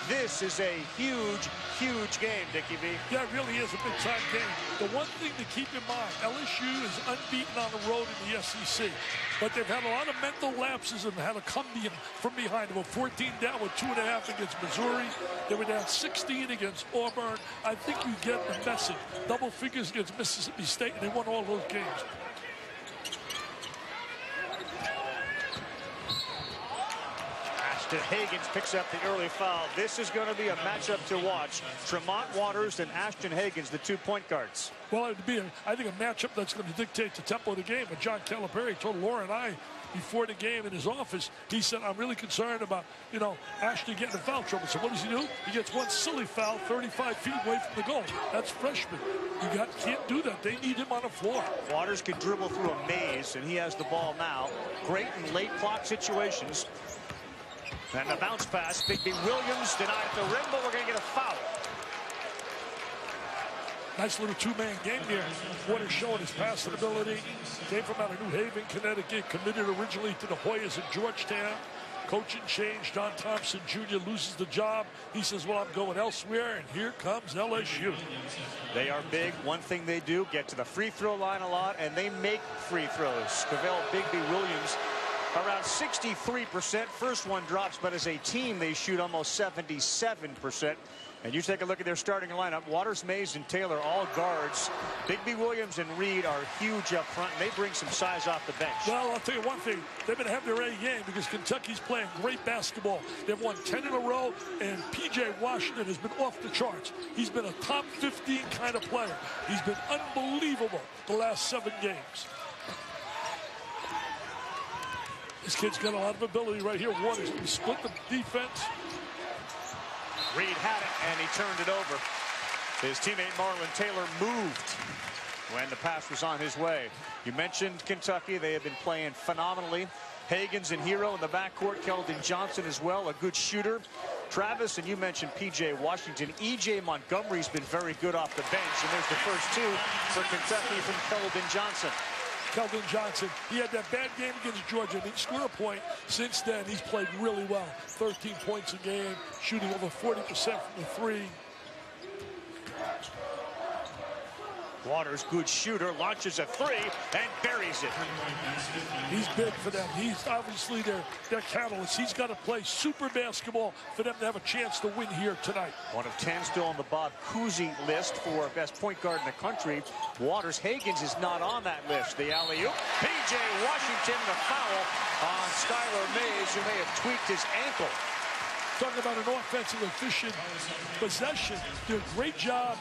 This is a huge, huge game, Dickie V. Yeah, it really is a big-time game. The one thing to keep in mind, LSU is unbeaten on the road in the SEC, but they've had a lot of mental lapses and had to come from behind. They were 14 down with 2.5 against Missouri. They were down 16 against Auburn. I think you get the message. Double figures against Mississippi State, and they won all those games. Higgins picks up the early foul. This is going to be a matchup to watch. Tremont Waters and Ashton Higgins, the 2 point guards. Well, it would be, I think, a matchup that's going to dictate the tempo of the game. But John Calipari told Laura and I before the game in his office, he said, I'm really concerned about, Ashton getting in foul trouble. So what does he do? He gets one silly foul 35 feet away from the goal. That's freshman. You can't do that. They need him on the floor. Waters can dribble through a maze, and he has the ball now. Great in late clock situations. And the bounce pass, Bigby Williams denied at the rim, but we're going to get a foul. Nice little two-man game here. Waters showing his passing ability. Came from out of New Haven, Connecticut, committed originally to the Hoyas at Georgetown. Coaching change, John Thompson Jr. loses the job. He says, well, I'm going elsewhere, and here comes LSU. They are big. One thing they do, get to the free throw line a lot, and they make free throws. Cavell Bigby Williams, around 63%. First one drops, but as a team, they shoot almost 77%. And you take a look at their starting lineup. Waters, Mays, and Taylor, all guards. Bigby Williams and Reed are huge up front, and they bring some size off the bench. Well, I'll tell you one thing. They've been having their A game because Kentucky's playing great basketball. They've won 10 in a row, and P.J. Washington has been off the charts. He's been a top 15 kind of player. He's been unbelievable the last 7 games. This kid's got a lot of ability right here. Waters can split the defense. Reed had it, and he turned it over. His teammate Marlon Taylor moved when the pass was on his way. You mentioned Kentucky. They have been playing phenomenally. Higgins and Hero in the backcourt. Keldon Johnson as well, a good shooter. Travis, and you mentioned P.J. Washington. E.J. Montgomery's been very good off the bench, and there's the first 2 for Kentucky from Keldon Johnson. Keldon Johnson, he had that bad game against Georgia. He scored a point. Since then, he's played really well. 13 points a game, shooting over 40% from the 3. Waters, good shooter, launches a 3 and buries it. He's big for them. He's obviously their catalyst. He's got to play super basketball for them to have a chance to win here tonight. One of 10 still on the Bob Cousy list for best point guard in the country. Waters, Higgins is not on that list. The alley-oop. P.J. Washington, the foul on Skylar Mays, who may have tweaked his ankle. Talking about an offensive efficient possession. Did a great job.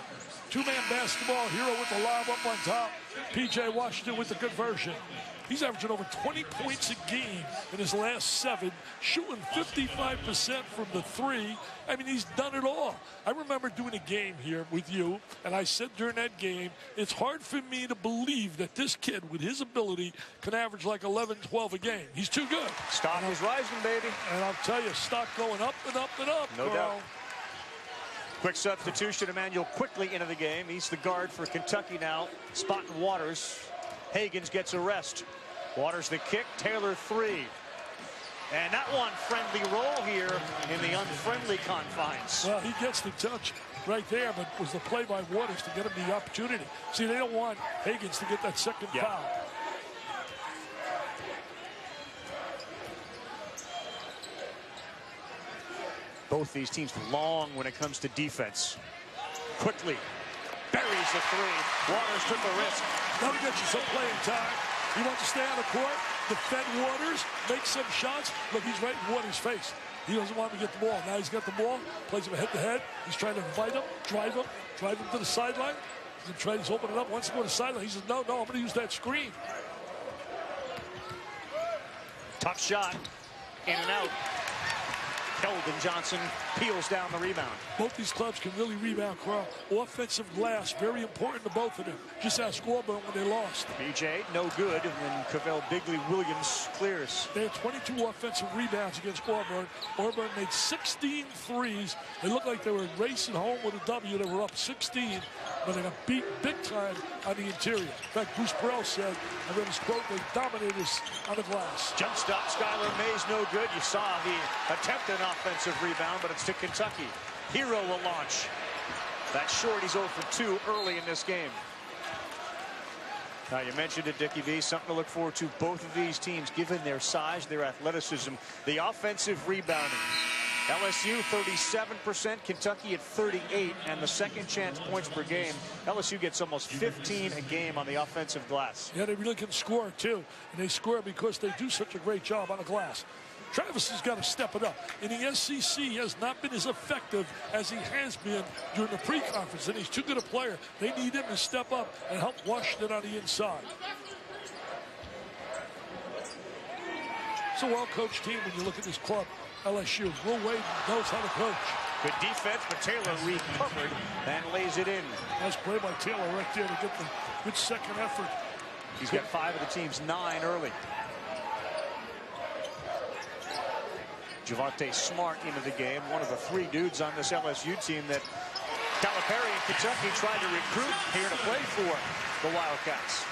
Two-man basketball. Hero with the lob up on top. P.J. Washington with the conversion. He's averaging over 20 points a game in his last 7, shooting 55% from the 3. I mean, he's done it all. I remember doing a game here with you, and I said during that game, it's hard for me to believe that this kid, with his ability, can average like 11, 12 a game. He's too good. Stock is rising, baby. And I'll tell you, stock going up and up and up. No doubt. Quick substitution, Emmanuel quickly into the game. He's the guard for Kentucky now, spotting Waters. Higgins gets a rest. Waters the kick, Taylor 3. And that one friendly roll here in the unfriendly confines. Well, he gets the touch right there, but it was the play by Waters to get him the opportunity. See, they don't want Higgins to get that second foul. Both these teams long when it comes to defense. Quickly buries the 3. Waters took the risk. That'll get you some playing time. You want to stay on the court, defend Waters, make some shots. Look, he's right in Waters' face. He doesn't want him to get the ball. Now he's got the ball, plays him head-to-head. He's trying to invite him, drive him to the sideline. He's opening up. Once he goes to the sideline, he says, no, I'm going to use that screen. Tough shot, in and out. Keldon Johnson peels down the rebound. Both these clubs can really rebound, Carl. Offensive glass, very important to both of them. Just ask Auburn when they lost. BJ, no good, and then Cavell Bigby Williams clears. They had 22 offensive rebounds against Auburn. Auburn made 16 threes. They looked like they were racing home with a W. They were up 16, but they got beat big time on the interior. In fact, Bruce Pearl said, I read his quote, they dominated us on the glass. Jump stop, Skylar Mays, no good. You saw the attempt to knock offensive rebound, but it's to Kentucky. Hero will launch. That's short. He's 0 for 2 early in this game. Now, you mentioned it, Dickie V. Something to look forward to. Both of these teams, given their size, their athleticism, the offensive rebounding. LSU 37%, Kentucky at 38, and the second chance points per game. LSU gets almost 15 a game on the offensive glass. Yeah, they really can score too, and they score because they do such a great job on the glass. Travis has got to step it up. In the SEC, he has not been as effective as he has been during the pre-conference, and he's too good a player. They need him to step up and help Washington on the inside. It's a well-coached team when you look at this club. LSU. Will Wade knows how to coach. Good defense, but Taylor recovered and lays it in. Nice play by Taylor right there to get the good second effort. He's got 5 of the team's 9 early. Javonte Smart into the game, one of the 3 dudes on this LSU team that Calipari and Kentucky tried to recruit here to play for the Wildcats.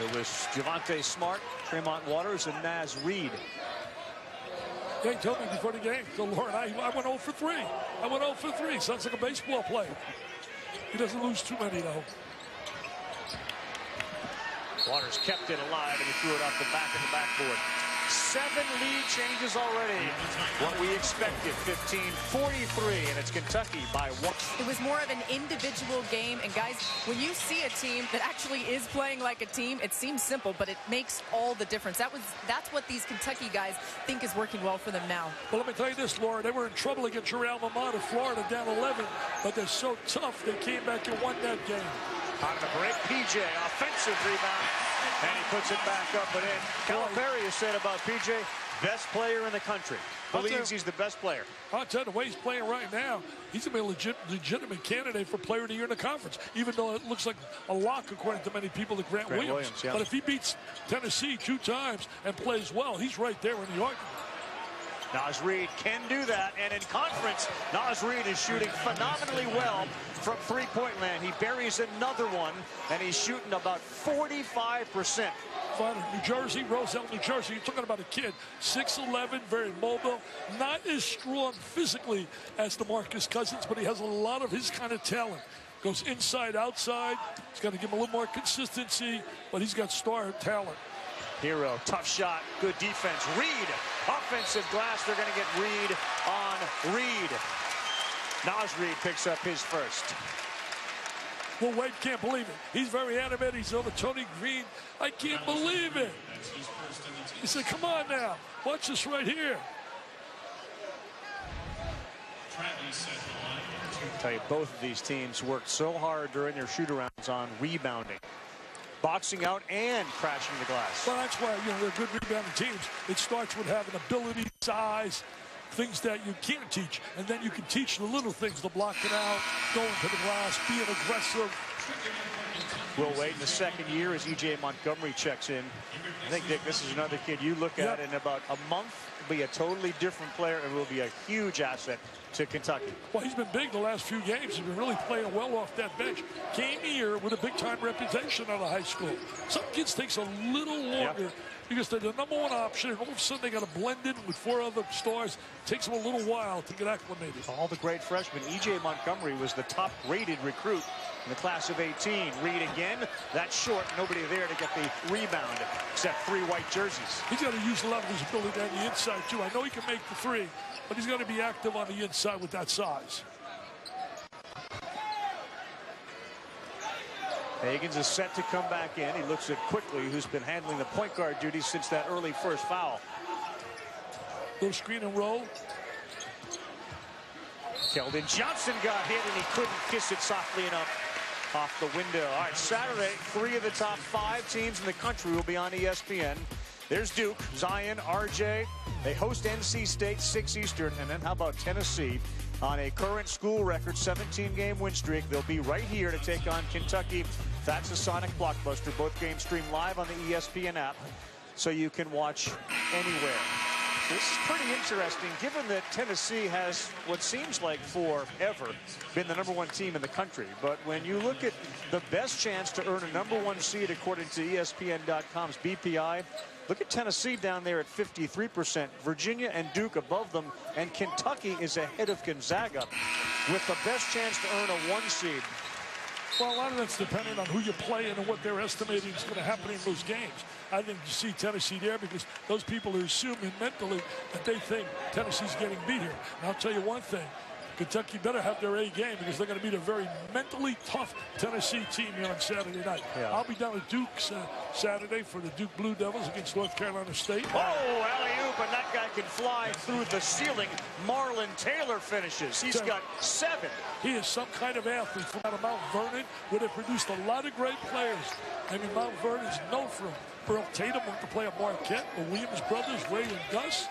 It was Javonte Smart, Tremont Waters, and Naz Reid. They told me before the game, told Lauren, I went 0 for 3. I went 0 for 3. Sounds like a baseball player. He doesn't lose too many, though. Waters kept it alive, and he threw it off the back of the backboard. 7 lead changes already. What we expected, 15-43, and it's Kentucky by 1. It was more of an individual game, and guys, when you see a team that actually is playing like a team, it seems simple, but it makes all the difference. That's what these Kentucky guys think is working well for them now. Well, let me tell you this, Laura, they were in trouble against your alma mater, Florida, down 11, but they're so tough, they came back and won that game. On the break, PJ, offensive rebound. And he puts it back up and in. Calipari has said about PJ, best player in the country. Believes he's the best player. I'll tell you, the way he's playing right now, he's going to be a legitimate candidate for player of the year in the conference, even though it looks like a lock, according to many people, to Grant Williams. Yeah. But if he beats Tennessee 2 times and plays well, he's right there in the argument. Naz Reid can do that, and in conference, Naz Reid is shooting phenomenally well from three-point land. He buries another one, and he's shooting about 45%. New Jersey, Roselle, New Jersey. You're talking about a kid, 6'11", very mobile, not as strong physically as DeMarcus Cousins, but he has a lot of his kind of talent. Goes inside, outside. He's got to give him a little more consistency, but he's got star talent. Hero, tough shot, good defense. Reid, offensive glass. They're going to get Reid on Reid. Naz Reid picks up his first. Well, Wade can't believe it. He's very animated. He's over Tony Green. I can't believe it. He said, come on now. Watch this right here. I'll tell you, both of these teams worked so hard during their shoot-arounds on rebounding. Boxing out and crashing the glass. Well, that's why, they're good rebounding teams. It starts with having ability, size, things that you can't teach. And then you can teach the little things, the blocking out, going to the glass, being aggressive. Will Wade in the second year as E.J. Montgomery checks in. I think, Dick, this is another kid you look at in about a month, will be a totally different player and will be a huge asset to Kentucky. Well, he's been big the last few games. He's been really playing well off that bench. Came here with a big-time reputation out of high school. Some kids takes a little longer because they're the number 1 option, and all of a sudden they got to blend in with 4 other stars. It takes them a little while to get acclimated. All the great freshmen. E.J. Montgomery was the top-rated recruit in the class of 18. Reid again. That's short. Nobody there to get the rebound except 3 white jerseys. He's got to use a lot of his ability on the inside, too. I know he can make the 3, but he's got to be active on the inside with that size. Higgins is set to come back in. He looks at Quickly, who's been handling the point guard duties since that early first foul. Little screen and roll. Keldon Johnson got hit, and he couldn't kiss it softly enough off the window. All right, Saturday, 3 of the top 5 teams in the country will be on ESPN. There's Duke, Zion, RJ. They host NC State, 6 Eastern. And then how about Tennessee? On a current school record 17-game win streak, they'll be right here to take on Kentucky. That's a Sonic blockbuster. Both games stream live on the ESPN app, so you can watch anywhere. This is pretty interesting, given that Tennessee has what seems like forever been the #1 team in the country. But when you look at the best chance to earn a #1 seed according to ESPN.com's BPI, look at Tennessee down there at 53%, Virginia and Duke above them, and Kentucky is ahead of Gonzaga with the best chance to earn a 1 seed. Well, a lot of that's depending on who you're playing and what they're estimating is going to happen in those games. I think you see Tennessee there because those people are assuming mentally that they think Tennessee's getting beat here. And I'll tell you one thing. Kentucky better have their A game because they're going to beat a very mentally tough Tennessee team here on Saturday night. Yeah. I'll be down at Duke's Saturday for the Duke Blue Devils against North Carolina State. Oh, alley-oop, and that guy can fly through the ceiling. Marlon Taylor finishes. He's got 7. He is some kind of athlete from out of Mount Vernon, where they produced a lot of great players. I mean, Mount Vernon's known for Earl Tatum went to play at Marquette, the Williams brothers, Ray and Gus.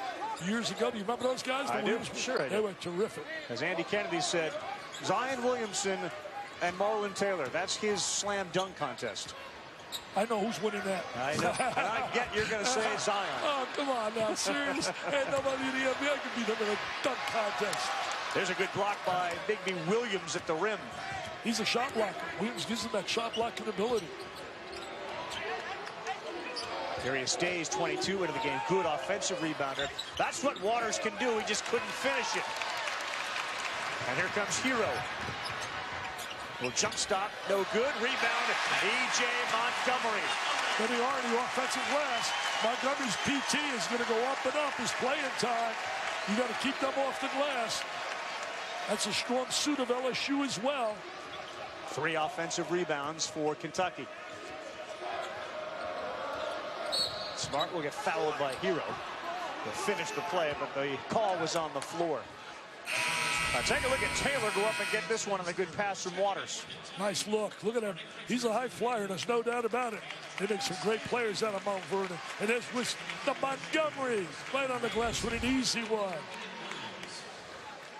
Years ago, do you remember those guys? I do, sure I do. They were terrific. As Andy Kennedy said, Zion Williamson and Marlon Taylor, that's his slam dunk contest. I know who's winning that. I know. And I get you're going to say Zion. Oh, come on now, serious. Ain't nobody in the NBA can beat him in a dunk contest. There's a good block by Bigby Williams at the rim. He's a shot blocker. Williams gives him that shot blocking ability. Darius stays 22 into the game. Good offensive rebounder. That's what Waters can do. He just couldn't finish it. And here comes Hero. Little jump stop. No good. Rebound. E.J. Montgomery. There they are in the offensive glass. Montgomery's PT is going to go up and up. His playing time. You got to keep them off the glass. That's a strong suit of LSU as well. 3 offensive rebounds for Kentucky. Smart will get fouled by Hero. He'll finish the play, but the call was on the floor. Now take a look at Taylor go up and get this one, and a good pass from Waters. Nice look. Look at him. He's a high flyer. There's no doubt about it. They make some great players out of Mount Vernon. And there's with the Montgomery right on the glass with an easy one.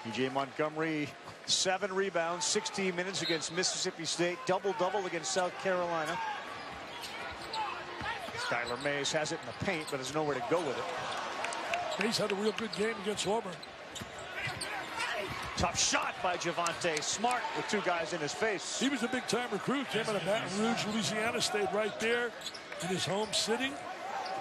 E.J. Montgomery, 7 rebounds, 16 minutes against Mississippi State. Double-double against South Carolina. Skylar Mays has it in the paint, but has nowhere to go with it. Mays had a real good game against Auburn. Tough shot by Javonte Smart with 2 guys in his face. He was a big-time recruit. Came out of Baton Rouge, Louisiana. Stayed right there in his home city.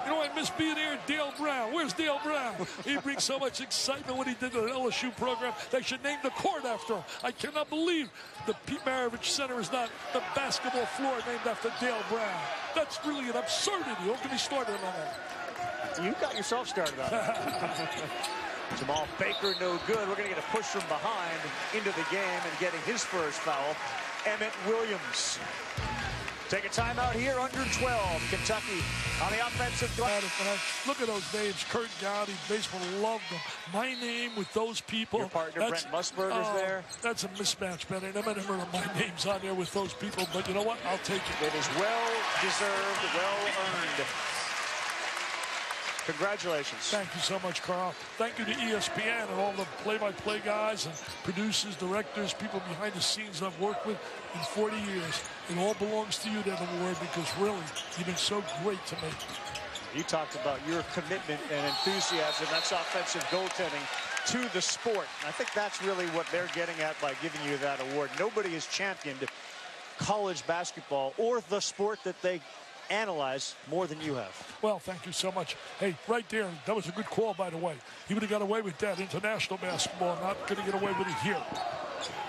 You know, I miss being here at Dale Brown. Where's Dale Brown? He brings so much excitement when he did the LSU program. They should name the court after him. I cannot believe the Pete Maravich Center is not the basketball floor named after Dale Brown. That's really an absurdity. Don't get me started on that. You got yourself started on that. Jamal Baker, no good. We're going to get a push from behind into the game, and getting his first foul, Emmett Williams. Take a timeout here, under 12. Kentucky on the offensive glass. Look at those names. Kurt Gowdy, baseball, loved them. My name with those people. Your partner, Brent Musburg, is there. That's a mismatch, Ben. I never heard my name's on there with those people, but you know what? I'll take it. It is well-deserved, well-earned. Congratulations. Thank you so much, Carl. Thank you to ESPN and all the play-by-play guys and producers, directors, people behind the scenes I've worked with in 40 years. It all belongs to you, that award, because really, you've been so great to me. You talked about your commitment and enthusiasm. That's offensive goaltending to the sport. And I think that's really what they're getting at by giving you that award. Nobody has championed college basketball or the sport that they analyze more than you have. Well, thank you so much. Hey, right there, that was a good call, by the way. He would have got away with that. International basketball, not going to get away with it here.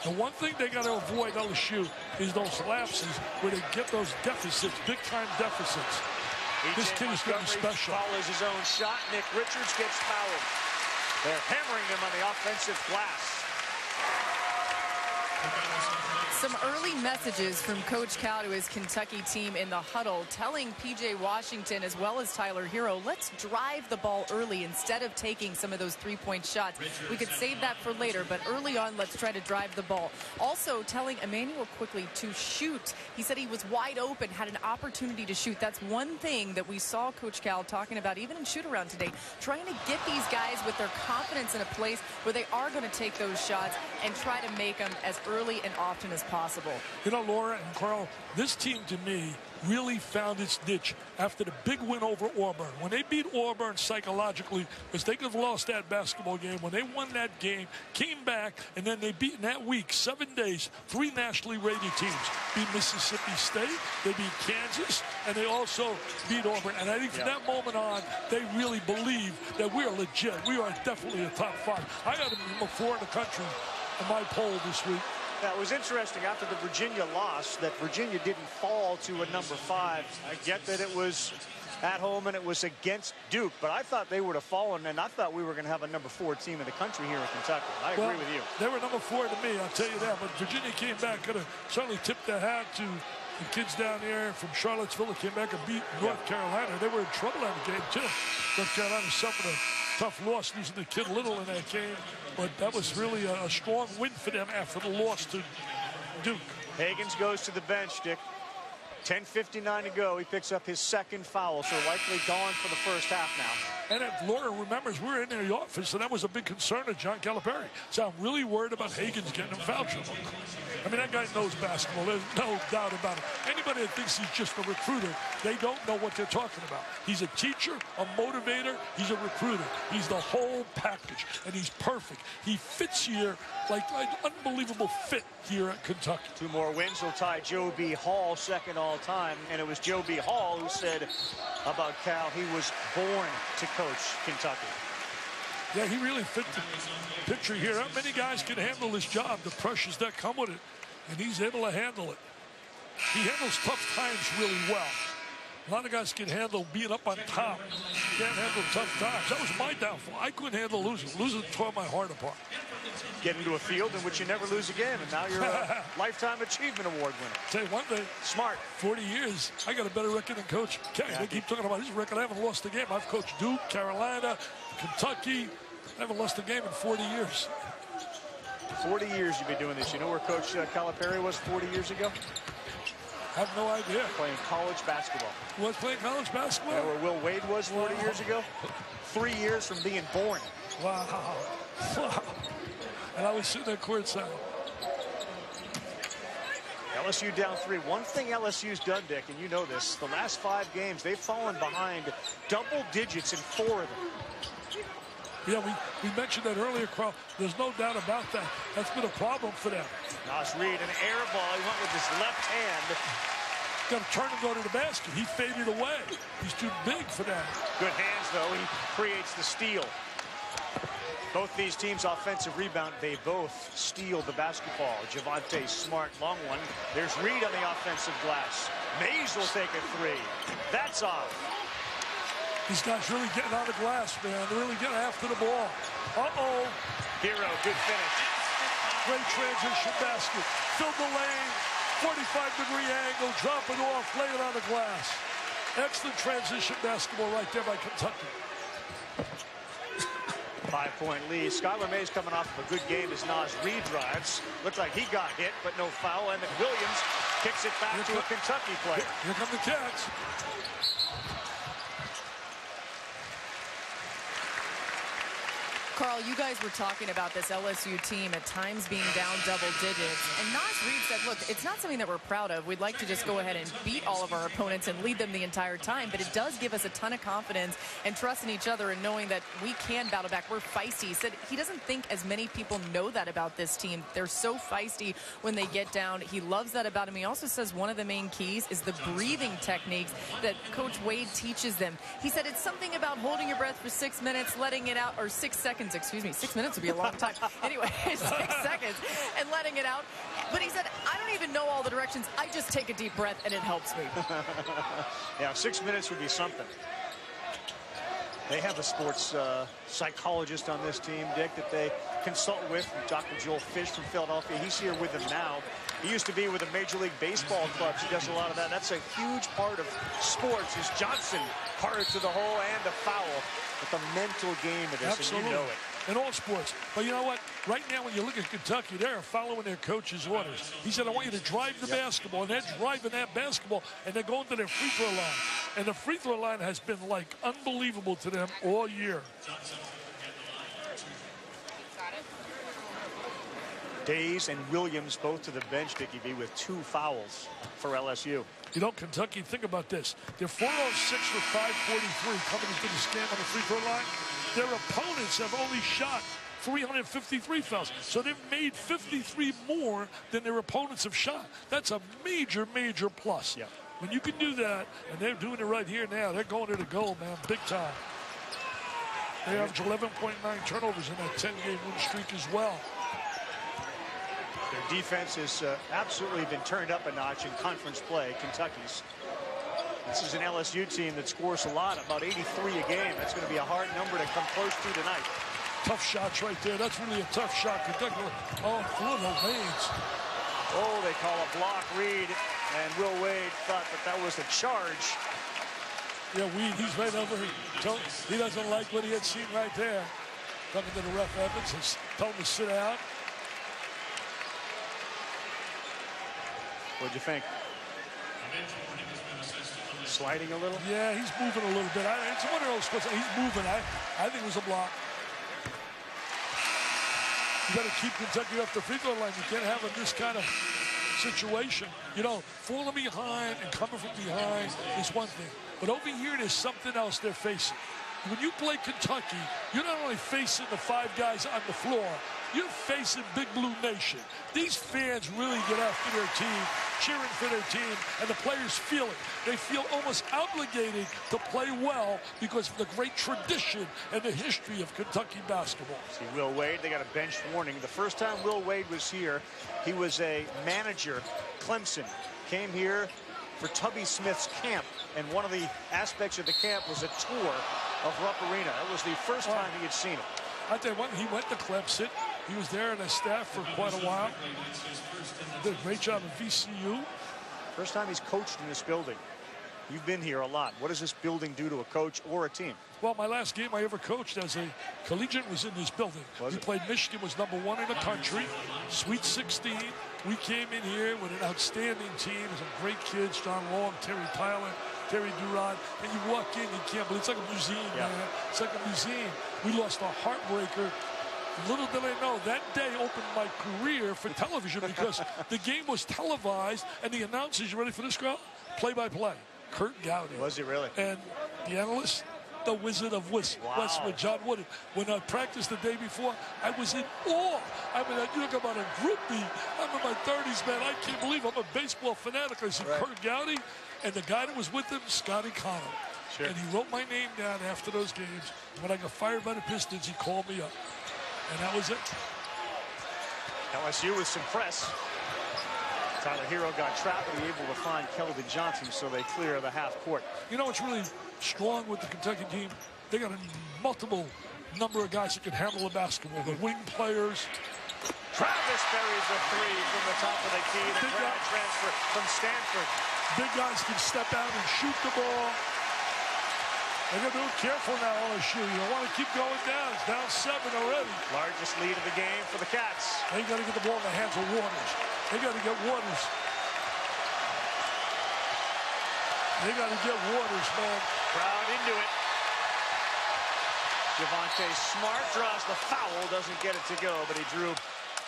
The one thing they got to avoid, LSU, is those lapses where they get those deficits, big-time deficits. This kid is going to be special. Follows his own shot. Nick Richards gets fouled. They're hammering him on the offensive glass. Some early messages from Coach Cal to his Kentucky team in the huddle, telling P.J. Washington as well as Tyler Hero, let's drive the ball early instead of taking some of those three-point shots. We could save that for later, but early on, let's try to drive the ball. Also telling Emmanuel Quickly to shoot. He said he was wide open, had an opportunity to shoot. That's one thing that we saw Coach Cal talking about, even in shoot-around today, trying to get these guys with their confidence in a place where they are going to take those shots and try to make them as early early and often as possible. You know, Laura and Carl, this team to me really found its niche after the big win over Auburn. When they beat Auburn psychologically, because they could have lost that basketball game, when they won that game, came back, and then they beat in that week, 7 days, 3 nationally rated teams. Beat Mississippi State, they beat Kansas, and they also beat Auburn. And I think from that moment on, they really believe that we are legit. We are definitely a top 5. I got them number 4 in the country in my poll this week. Yeah, it was interesting after the Virginia loss that Virginia didn't fall to a number 5. I get that it was at home and it was against Duke, but I thought they would have fallen, and I thought we were going to have a number 4 team in the country here in Kentucky. I agree with you. They were number 4 to me, I'll tell you that, but Virginia came back, could have certainly tipped their hat to the kids down there from Charlottesville that came back and beat North Carolina. They were in trouble in the game, too. North Carolina suffered a tough loss losing to Kid Little in that game, but that was really a strong win for them after the loss to Duke. Higgins goes to the bench, Dick. 10:59 to go. He picks up his 2nd foul, so likely gone for the first half now. And if Laura remembers, we were in the office, and that was a big concern of John Calipari. So I'm really worried about Higgins getting in foul trouble. I mean, that guy knows basketball. There's no doubt about it. Anybody that thinks he's just a recruiter, they don't know what they're talking about. He's a teacher, a motivator, he's a recruiter. He's the whole package, and he's perfect. He fits here like an unbelievable fit here at Kentucky. 2 more wins will tie Joe B. Hall 2nd all-time, and it was Joe B. Hall who said about Cal he was born to coach Kentucky. Yeah, he really fit the picture here. Not many guys can handle this job, the pressures that come with it, and he's able to handle it. He handles tough times really well. A lot of guys can handle being up on top. Can't handle tough times. That was my downfall. I couldn't handle losing. Losing tore my heart apart. Get into a field in which you never lose again, and now you're a Lifetime Achievement Award winner. Tell you one thing. Smart. 40 years, I got a better record than Coach K. They keep talking about his record. I haven't lost a game. I've coached Duke, Carolina, Kentucky. I haven't lost a game in 40 years. 40 years you've been doing this. You know where Coach Calipari was 40 years ago? I have no idea. Playing college basketball. Was playing college basketball? You know where Will Wade was 40 years ago? 3 years from being born. Wow. Wow. And I was sitting there courtside. LSU down 3. One thing LSU's done, Dick, and you know this, the last 5 games, they've fallen behind double digits in 4 of them. Yeah, we mentioned that earlier, Carl. There's no doubt about that. That's been a problem for them. Nas Reed, an air ball. He went with his left hand. Got to turn and go to the basket. He faded away. He's too big for that. Good hands, though. He creates the steal. Both these teams offensive rebound. They both steal the basketball. Javante Smart, long one. There's Reed on the offensive glass. Mays will take a 3. That's off. These guys really getting on the glass, man. They're really getting after the ball. Uh-oh. Hero, good finish. Great transition basket. Filled the lane. 45-degree angle. Drop it off. Lay it on the glass. Excellent transition basketball right there by Kentucky. 5-point lead. Skylar Mays coming off of a good game as Nas Reed drives. Looks like he got hit, but no foul. And Williams kicks it back to a Kentucky player. Here come the Cats. Carl, you guys were talking about this LSU team at times being down double digits. And Nas Reed said, look, it's not something that we're proud of. We'd like to just go ahead and beat all of our opponents and lead them the entire time. But it does give us a ton of confidence and trust in each other and knowing that we can battle back. We're feisty. He said he doesn't think as many people know that about this team. They're so feisty when they get down. He loves that about him. He also says one of the main keys is the breathing techniques that Coach Wade teaches them. He said it's something about holding your breath for 6 minutes, letting it out, or 6 seconds. Excuse me, 6 minutes would be a long time. Anyway, 6 seconds and letting it out. But he said, I don't even know all the directions. I just take a deep breath and it helps me. Yeah, 6 minutes would be something. They have a sports psychologist on this team, Dick, that they consult with, Dr. Joel Fish from Philadelphia. He's here with them now. He used to be with the Major League Baseball clubs. He does a lot of that. That's a huge part of sports is Johnson hard to the hole and a foul. But the mental game of this, Absolutely. and you know it. In all sports. But you know what? Right now, when you look at Kentucky, they're following their coach's orders. He said, I want you to drive the basketball. And they're driving that basketball, and they're going to their free throw line. And the free throw line has been, like, unbelievable to them all year. Days and Williams both to the bench, Dickie V, with 2 fouls for LSU. You know, Kentucky, think about this. They're 4 of 6 for 543 coming into this game on the free throw line. Their opponents have only shot 353 fouls. So they've made 53 more than their opponents have shot. That's a major, major plus. Yep. When you can do that, and they're doing it right here now, they're going to the goal, man, big time. They average 11.9 turnovers in that 10-game win streak as well. Their defense has absolutely been turned up a notch in conference play, Kentucky's. This is an LSU team that scores a lot, about 83 a game. That's going to be a hard number to come close to tonight. Tough shots right there. That's really a tough shot. Kentucky, oh, full of veins. Oh, they call a block. Reed and Will Wade thought that was a charge. Yeah, he's right over here. He doesn't like what he had seen right there. Talking to the ref Evans and told him to sit out. What'd you think? Sliding a little? Yeah, he's moving a little bit. It's one of those spots. He's moving. I think it was a block. You got to keep Kentucky off the free throw line. You can't have this kind of situation. You know, falling behind and coming from behind is one thing. But over here, there's something else they're facing. When you play Kentucky, you're not only facing the 5 guys on the floor, you're facing Big Blue Nation. These fans really get after their team, cheering for their team, and the players feel it. They feel almost obligated to play well because of the great tradition and the history of Kentucky basketball. See Will Wade, they got a bench warning. The first time Will Wade was here, he was a manager. Clemson came here for Tubby Smith's camp, and one of the aspects of the camp was a tour of Rupp Arena. That was the first time he had seen it. I tell you what, he went to Clemson. He was there on the staff for quite a while. Did a great job at VCU. First time he's coached in this building. You've been here a lot. What does this building do to a coach or a team? Well, my last game I ever coached as a collegiate was in this building. We played Michigan, was #1 in the country, Sweet 16. We came in here with an outstanding team, some great kids, John Long, Terry Tyler, Terry Durant, and you walk in, you can't believe it's like a museum, man. It's like a museum. We lost a heartbreaker. Little did I know, that day opened my career for television because the game was televised, and the announcers, you ready for this, girl? Play-by-play. Kurt Gowdy. Was he really? And the analyst, the Wizard of Westwood, John Wood. When I practiced the day before, I was in awe. I mean, you talk about a groupie. I'm in my 30s, man. I can't believe I'm a baseball fanatic. I said, Kurt Gowdy, and the guy that was with him, Scotty Connell. Sure. And he wrote my name down after those games. When I got fired by the Pistons, he called me up. And that was it. LSU with some press. Tyler Hero got trapped, but he able to find Kelvin Johnson, so they clear the half court. You know what's really strong with the Kentucky team? They got a multiple number of guys that can handle the basketball. The wing players. Travis buries a 3 from the top of the key. The grad transfer from Stanford. Big guys can step out and shoot the ball. They got to be careful now, LSU. You don't want to keep going down. It's down 7 already. Largest lead of the game for the Cats. They got to get the ball in the hands of Waters. They got to get Waters. They got to get Waters, man. Crowd into it. Javonte Smart draws the foul, doesn't get it to go, but he drew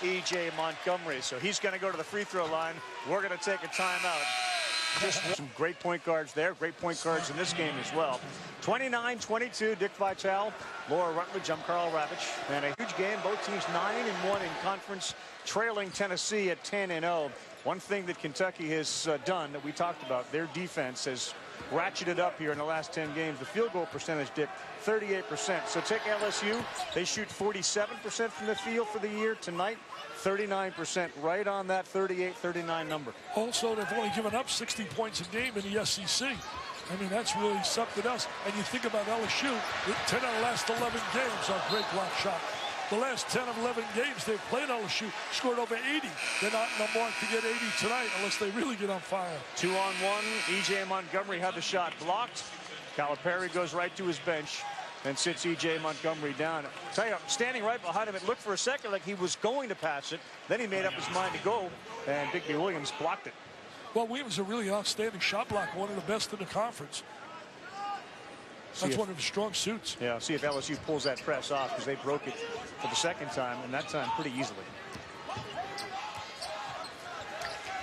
E.J. Montgomery. So he's going to go to the free throw line. We're going to take a timeout. Just some great point guards there. Great point guards in this game as well. 29-22, Dick Vitale, Laura Rutledge, I'm Carl Ravitch. And a huge game. Both teams 9-1 in conference, trailing Tennessee at 10-0. One thing that Kentucky has done that we talked about, their defense has ratcheted up here in the last 10 games. The field goal percentage, Dick, 38%. So take LSU. They shoot 47% from the field for the year tonight. 39%, right on that 38-39 number. Also, they've only given up 60 points a game in the SEC. I mean, that's really something else. And you think about LSU, 10 out of the last 11 games are great block shot. The last 10 of 11 games they've played LSU scored over 80. They're not in the mark to get 80 tonight unless they really get on fire. 2-on-1, E.J. Montgomery had the shot blocked. Calipari goes right to his bench and sits E.J. Montgomery down. I'll tell you, standing right behind him, it looked for a second like he was going to pass it. Then he made up his mind to go, and Bigby Williams blocked it. Well, Williams is a really outstanding shot blocker, one of the best in the conference. That's one of his strong suits. Yeah, see if LSU pulls that press off, because they broke it for the second time, and that time pretty easily.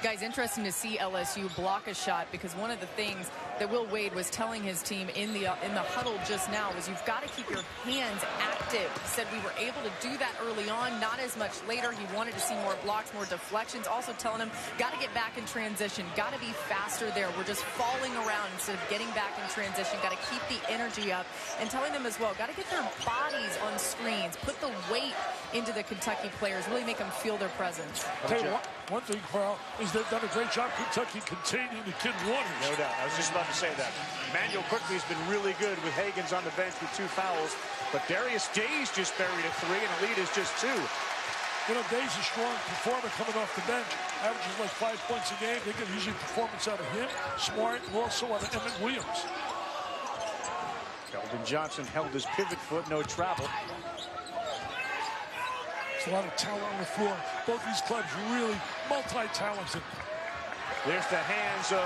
Guys, interesting to see LSU block a shot, because one of the things that Will Wade was telling his team in the huddle just now was you've got to keep your hands active. He said we were able to do that early on, not as much later. He wanted to see more blocks, more deflections. Also telling him, got to get back in transition, got to be faster there. We're just falling around instead of getting back in transition. Got to keep the energy up, and telling them as well, got to get their bodies on screens, put the weight into the Kentucky players, really make them feel their presence. Tell you one thing, Carl, is they've done a great job Kentucky containing the kid Waters. No doubt. I was just about to say that. Manuel quickly has been really good with Hagens on the bench with 2 fouls. But Darius Day's just buried a 3, and the lead is just 2. You know, Day's a strong performer coming off the bench. Averages like 5 points a game. They get usually performance out of him. Smart, and also out of Emmett Williams. Keldon Johnson held his pivot foot, no travel. A lot of talent on the floor. Both these clubs really multi-talented. There's the hands of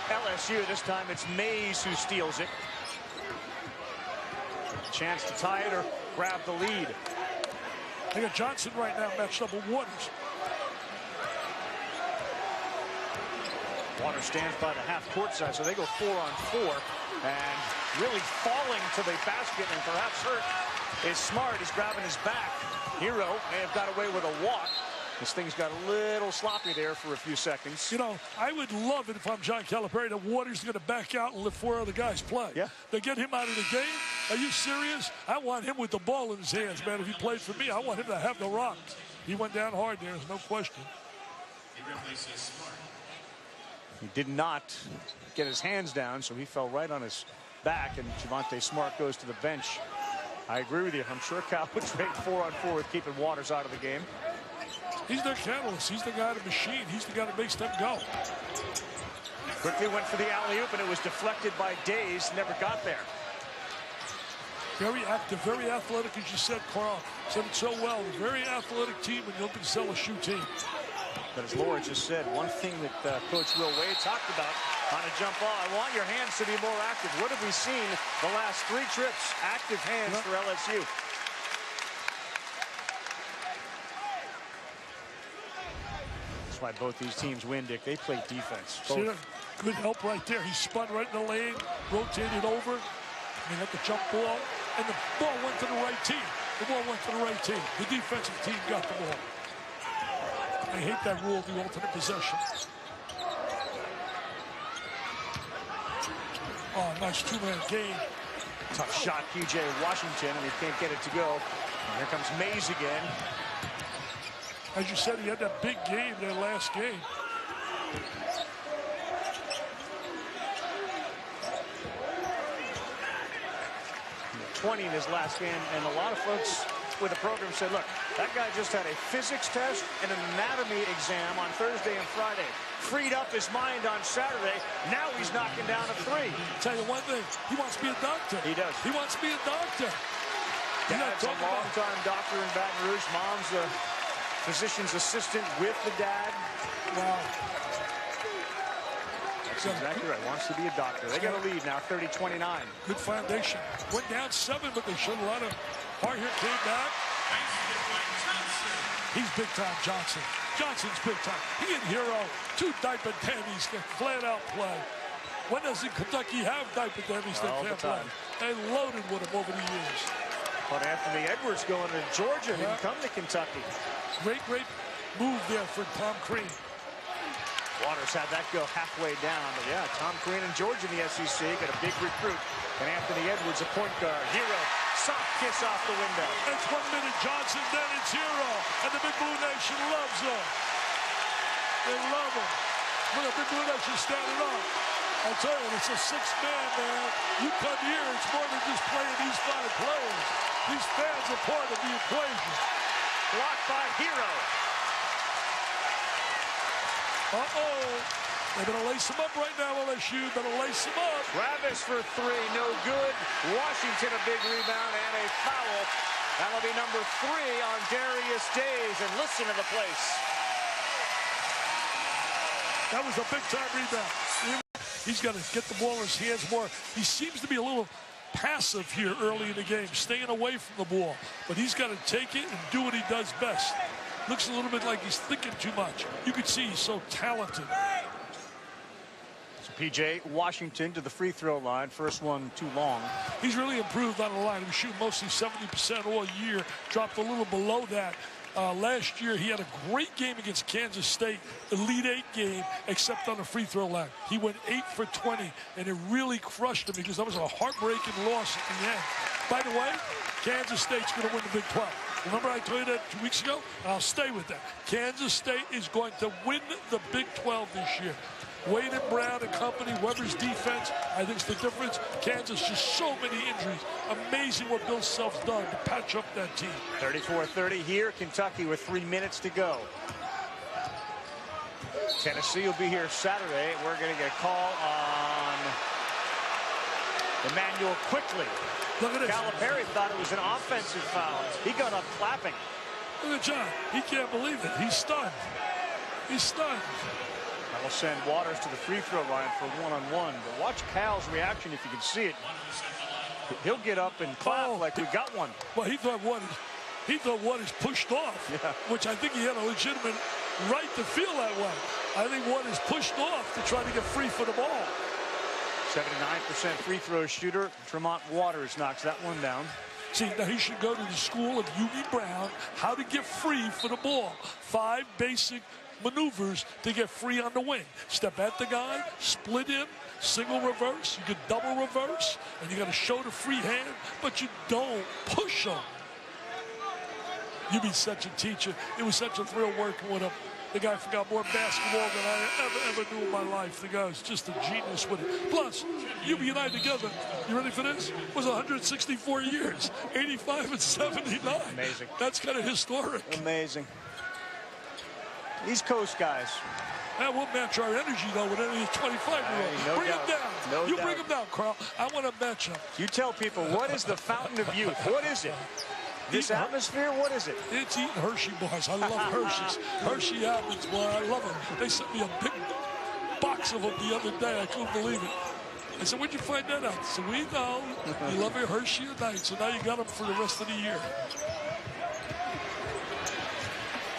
LSU. This time it's Mays who steals it. Chance to tie it or grab the lead. They got Johnson right now matched up with Waters. Waters stands by the half-court side, so they go 4-on-4. And really falling to the basket, and perhaps hurt is Smart. He's grabbing his back. Hero may have got away with a walk. This thing's got a little sloppy there for a few seconds. You know, I would love it if I'm John Calipari that Waters is going to back out and let 4 other guys play. Yeah. They get him out of the game. Are you serious? I want him with the ball in his hands, man. If he played for me, I want him to have the rock. He went down hard there, there's no question. He did not get his hands down, so he fell right on his back, and Javonte Smart goes to the bench. I agree with you. I'm sure Cal would trade 4-on-4 with keeping Waters out of the game. He's their catalyst. He's the guy, the machine. He's the guy that makes them go. Quickly went for the alley-oop, and it was deflected by Days. Never got there. Very active, very athletic, as you said, Carl. Said it so well. A very athletic team, and you look at the LSU team. But as Laura just said, one thing that Coach Will Wade talked about on a jump ball, I want your hands to be more active. What have we seen the last 3 trips? Active hands for LSU. That's why both these teams win, Dick. They play defense. See that? Good help right there. He spun right in the lane, rotated over, and had the jump ball, and the ball went to the right team. The ball went to the right team. The defensive team got the ball. I hate that rule, the alternate possession. Oh, nice 2-man game. Tough shot, P.J. Washington, and he can't get it to go. And here comes Mays again. As you said, he had that big game, their last game. He had 20 in his last game, and a lot of folks with the program said, look, that guy just had a physics test and an anatomy exam on Thursday and Friday. Freed up his mind on Saturday. Now he's knocking down a 3. Tell you one thing, he wants to be a doctor. He does. He wants to be a doctor. Dad's a long-time doctor in Baton Rouge. Mom's a physician's assistant with the dad. Wow. That's exactly right. Wants to be a doctor. They got a lead now, 30-29. Good foundation. Went down 7, but they showed a lot of heart here. Came back. He's big time, Johnson. Johnson's big time. He and Hero, 2 diaper dandies can flat out play. When does Kentucky have diaper dandies that can't play? They loaded with them over the years. But Anthony Edwards going to Georgia, didn't come to Kentucky. Great move there for Tom Crean. Waters had that go halfway down, but yeah, Tom Crean and Georgia in the SEC got a big recruit. And Anthony Edwards, a point guard. Hero, soft kiss off the window. It's 1 minute Johnson, then it's Hero. And the Big Blue Nation loves him. They love him. Look at the Big Blue Nation standing up. I tell you, it's a 6-man, man. You come here, it's more than just playing these 5 players. These fans are part of the equation. Blocked by Hero. Uh-oh. They better lace him up right now, LSU. Better lace him up. Travis for 3, no good. Washington a big rebound and a foul. That'll be number 3 on Darius Days. And listen to the place. That was a big-time rebound. He's got to get the ball in his hands more. He seems to be a little passive here early in the game, staying away from the ball. But he's got to take it and do what he does best. Looks a little bit like he's thinking too much. You can see he's so talented. So P.J. Washington to the free throw line. First one too long. He's really improved on the line. He was shooting mostly 70% all year. Dropped a little below that. Last year, he had a great game against Kansas State, Elite Eight game, except on the free throw line. He went 8 for 20, and it really crushed him because that was a heartbreaking loss at the end. By the way, Kansas State's going to win the Big 12. Remember I told you that 2 weeks ago? I'll stay with that. Kansas State is going to win the Big 12 this year. Wade and Brown and company, Weber's defense, I think it's the difference. Kansas, just so many injuries. Amazing what Bill Self's done to patch up that team. 34-30 here. Kentucky with 3 minutes to go. Tennessee will be here Saturday. We're going to get a call on Emmanuel Quickly. Look at this. Calipari thought it was an offensive foul. He got up clapping. Look at John. He can't believe it. He's stunned. He's stunned. That'll send Waters to the free throw line for one-on-one. But watch Cal's reaction if you can see it. He'll get up and clap like we got one. Well, he thought Waters pushed off, which I think he had a legitimate right to feel that way. I think Waters pushed off to try to get free for the ball. 79% free throw shooter. Tremont Waters knocks that one down. See, now he should go to the school of UB Brown, how to get free for the ball. 5 basic maneuvers to get free on the wing. Step at the guy, split him, single reverse, you can double reverse, and you got to show the free hand, but you don't push him. You'd be such a teacher. It was such a thrill working with him. The guy forgot more basketball than I ever knew in my life. The guy was just a genius with it. Plus, UB and I together, you ready for this? Was 164 years, 85 and 79. Amazing. That's kind of historic. Amazing. East Coast guys. Now we'll match our energy, though, with any 25-year-old. No bring doubt. him down. No you doubt. bring him down, Carl. I want to match him. You tell people, what is the fountain of youth? What is it? This atmosphere, what is it? It's eating Hershey bars. I love Hershey's. Hershey apples, boy, I love them. They sent me a big box of them the other day. I couldn't believe it. I said, where'd you find that out? I said, we know. You love your Hershey at night, so now you got them for the rest of the year.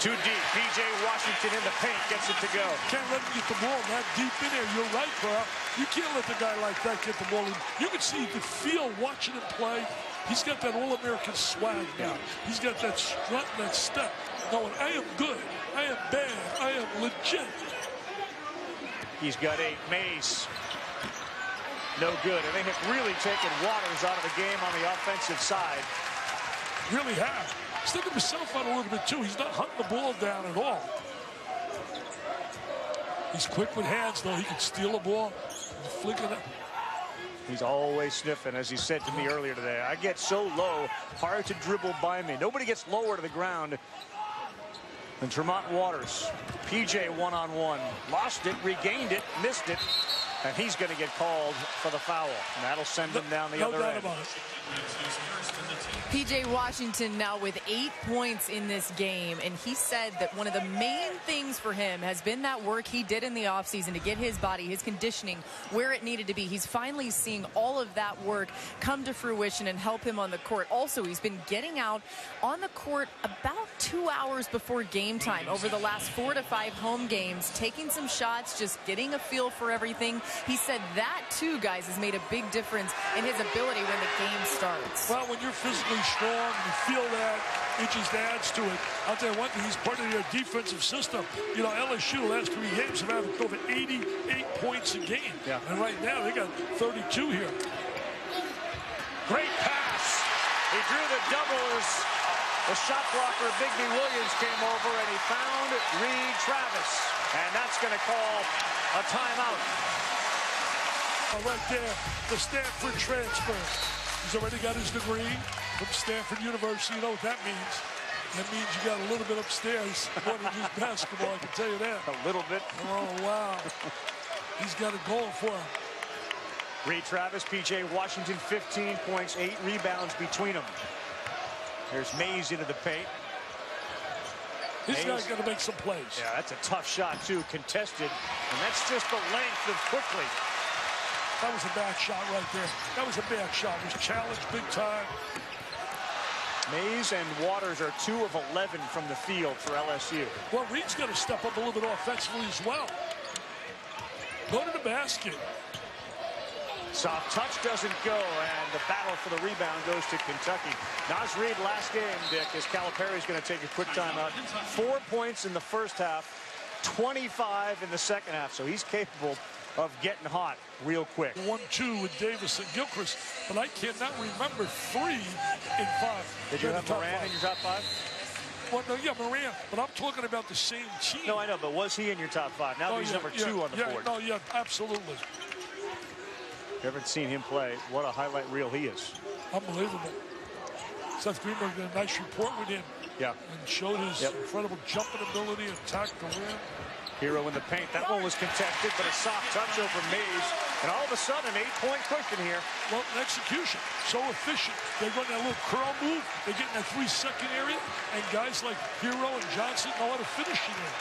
Too deep. P.J. Washington in the paint gets it to go. Can't let him get the ball that deep in there. You're right, Carl. You can't let the guy like that get the ball in. You can see, you can feel watching him play. He's got that All-American swag now. He's got that strut and that step. Knowing, I am good. I am bad. I am legit. He's got 8. Mace. No good. And they have really taken Waters out of the game on the offensive side. Really have. He's taking himself out a little bit, too. He's not hunting the ball down at all. He's quick with hands, though. He can steal a ball and flick it. He's always sniffing, as he said to me earlier today. I get so low, hard to dribble by me. Nobody gets lower to the ground than Tremont Waters. PJ one-on-one. Lost it, regained it, missed it. And he's going to get called for the foul. And that'll send him down the other end. P.J. Washington now with 8 points in this game, and he said that one of the main things for him has been that work he did in the offseason to get his body, his conditioning, where it needed to be. He's finally seeing all of that work come to fruition and help him on the court. Also, he's been getting out on the court about 2 hours before game time over the last 4 to 5 home games, taking some shots, just getting a feel for everything. He said that, too, guys, has made a big difference in his ability when the game starts. Well, when you're physically strong and you feel that, it just adds to it. I'll tell you one thing, he's part of their defensive system. You know, LSU, the last 3 games have averaged over 88 points a game. Yeah. And right now, they got 32 here. Great pass. He drew the doubles. The shot blocker, Bigby Williams, came over and he found Reed Travis. And that's going to call a timeout. Right there, the Stanford transfer. He's already got his degree from Stanford University. You know what that means. That means you got a little bit upstairs more than just basketball, I can tell you that. A little bit. Oh, wow. He's got it going for him. Reed Travis, P.J. Washington, 15 points, 8 rebounds between them. There's Mays into the paint. This guy's got to make some plays. Yeah, that's a tough shot, too, contested. And that's just the length of Quickly. That was a bad shot right there. That was a bad shot. It was challenged big time. Mays and Waters are 2 of 11 from the field for LSU. Well, Reed's going to step up a little bit offensively as well. Go to the basket. Soft touch doesn't go, and the battle for the rebound goes to Kentucky. Naz Reid last game, Dick, as Calipari's going to take a quick timeout. 4 points in the first half, 25 in the second half, so he's capable of getting hot real quick. 1-2 with Davis and Gilchrist, but I cannot remember 3 in 5. Did you have Moran in your top 5? Well, no, yeah, Moran, but I'm talking about the same team. No, I know, but was he in your top 5? Now he's number 2 on the board. No, yeah, absolutely. You haven't seen him play. What a highlight reel he is. Unbelievable. Seth Greenberg did a nice report with him. Yeah. And showed his incredible jumping ability, attack the rim. Hero in the paint. That one was contested, but a soft touch over Mays. And all of a sudden, an 8-point cushion here. Well, an execution. So efficient. They run that little curl move. They get in that 3-second area. And guys like Hero and Johnson know how to finish it in.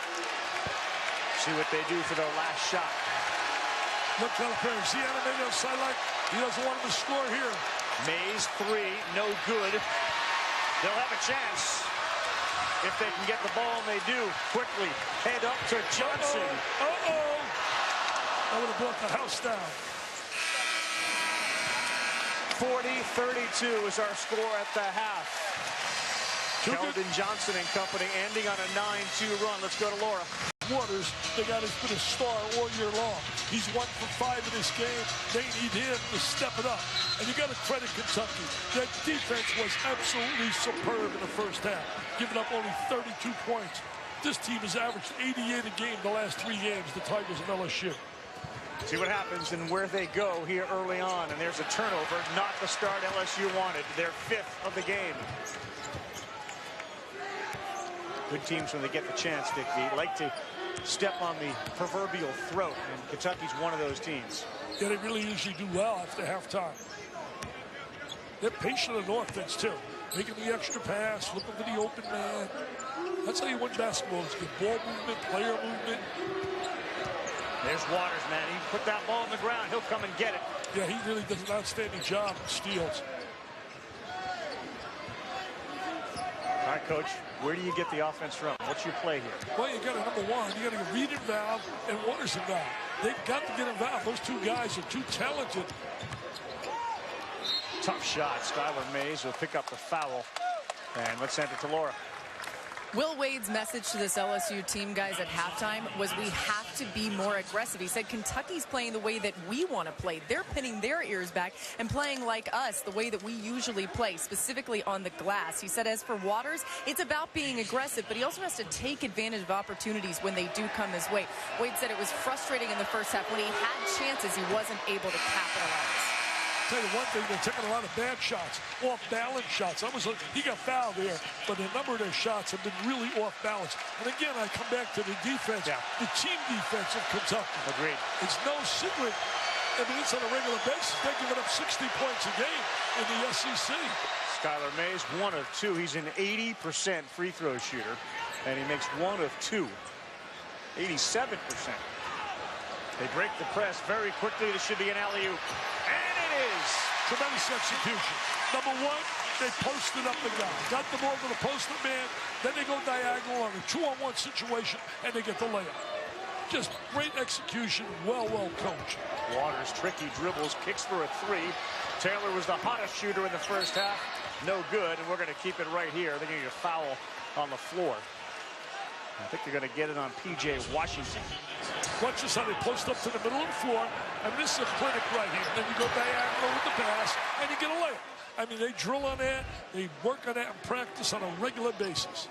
See what they do for their last shot. Look, Calipari, see animated on the sideline? He doesn't want him to score here. Mays 3, no good. They'll have a chance if they can get the ball, and they do. Quickly head up to Johnson. Uh-oh. That would have brought the house down. 40-32 is our score at the half. Keldon Johnson and company ending on a 9-2 run. Let's go to Laura. Waters, the guy that's been a star all year long. He's 1 for 5 in this game. They need him to step it up. And you got to credit Kentucky. That defense was absolutely superb in the first half, giving up only 32 points. This team has averaged 88 a game the last 3 games, the Tigers of LSU. See what happens and where they go here early on. And there's a turnover, not the start LSU wanted. Their 5th of the game. Good teams, when they get the chance, they like to step on the proverbial throat, and Kentucky's one of those teams. Yeah, they really usually do well after halftime. They're patient on offense, too. Making the extra pass, looking for the open man. That's how you win basketball. It's good ball movement, player movement. There's Waters, man. He put that ball on the ground. He'll come and get it. Yeah, he really does an outstanding job in steals. All right, Coach, where do you get the offense from? What's your play here? Well, you got a number 1. You got to get Reed involved and Waters involved. They've got to get involved. Those 2 guys are too talented. Tough shot. Skylar Mays will pick up the foul. And let's send it to Laura. Will Wade's message to this LSU team, guys, at halftime was we have to be more aggressive. He said Kentucky's playing the way that we want to play. They're pinning their ears back and playing like us, the way that we usually play, specifically on the glass. He said as for Waters, it's about being aggressive, but he also has to take advantage of opportunities when they do come his way. Wade said it was frustrating in the first half. When he had chances, he wasn't able to capitalize. Tell you one thing, they're taking a lot of bad shots, off-balance shots. He got fouled there, but a number of their shots have been really off-balance. And again, I come back to the defense, the team defense of Kentucky. Agreed. It's no secret. I mean, it's on a regular basis. They're giving up 60 points a game in the SEC. Skylar Mays, 1 of 2. He's an 80% free throw shooter, and he makes 1 of 2. 87%. They break the press very quickly. This should be an alley-oop. And it is. Tremendous execution. Number 1, they posted up the guy. Got the ball to the poster man. Then they go diagonal on a 2-on-1 situation, and they get the layup. Just great execution. Well coached. Waters, tricky dribbles, kicks for a 3. Taylor was the hottest shooter in the first half. No good, and we're going to keep it right here. They're going to get a foul on the floor. I think they're going to get it on P.J. Washington. Watch this how they post up to the middle of the floor, and this is a clinic right here. Then you go diagonal with the pass, and you get a layup. I mean, they drill on that. They work on that in practice on a regular basis.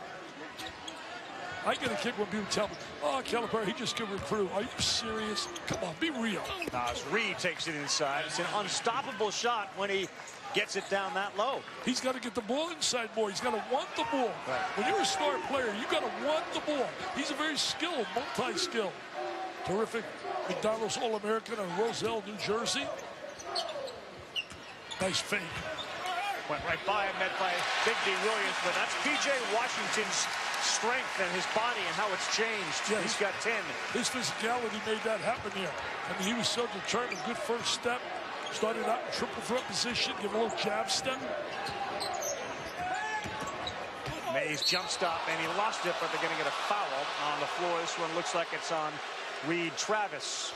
I get a kick when people tell me, oh, Calipari, he just could recruit. Are you serious? Come on, be real. As Reed takes it inside. It's an unstoppable shot when he gets it down that low. He's got to get the ball inside more. He's got to want the ball. Right. When you're a star player, you got to want the ball. He's a very skilled, multi-skilled. Terrific McDonald's All-American in Roselle, New Jersey. Nice fake. Went right by him, met by Big D. Williams, but that's P.J. Washington's strength and his body and how it's changed. Yeah, he's got 10. His physicality made that happen here. I mean, he was so determined. Good first step. Started out in triple threat position, give a little jab step. Mays jump stop, and he lost it, but they're going to get a foul on the floor. This one looks like it's on Reed Travis.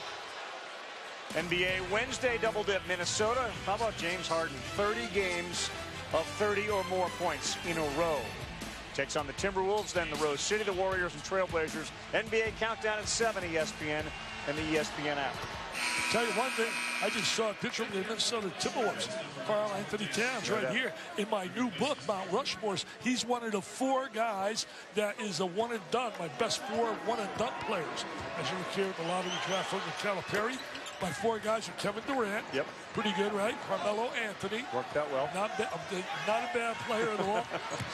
NBA Wednesday double dip Minnesota. How about James Harden? 30 games of 30 or more points in a row. Takes on the Timberwolves, then the Rose City, the Warriors, and Trailblazers. NBA countdown at 7, ESPN, and the ESPN app. Tell you one thing, I just saw a picture of the Minnesota Timberwolves. Karl Anthony Towns right here in my new book, Mount Rushmore's. He's one of the 4 guys that is a one and done, my best 4 one and done players. As you look here at the lottery draft from Calipari, my 4 guys are Kevin Durant. Yep. Pretty good, right? Carmelo Anthony. Worked out well. Not a bad player at all.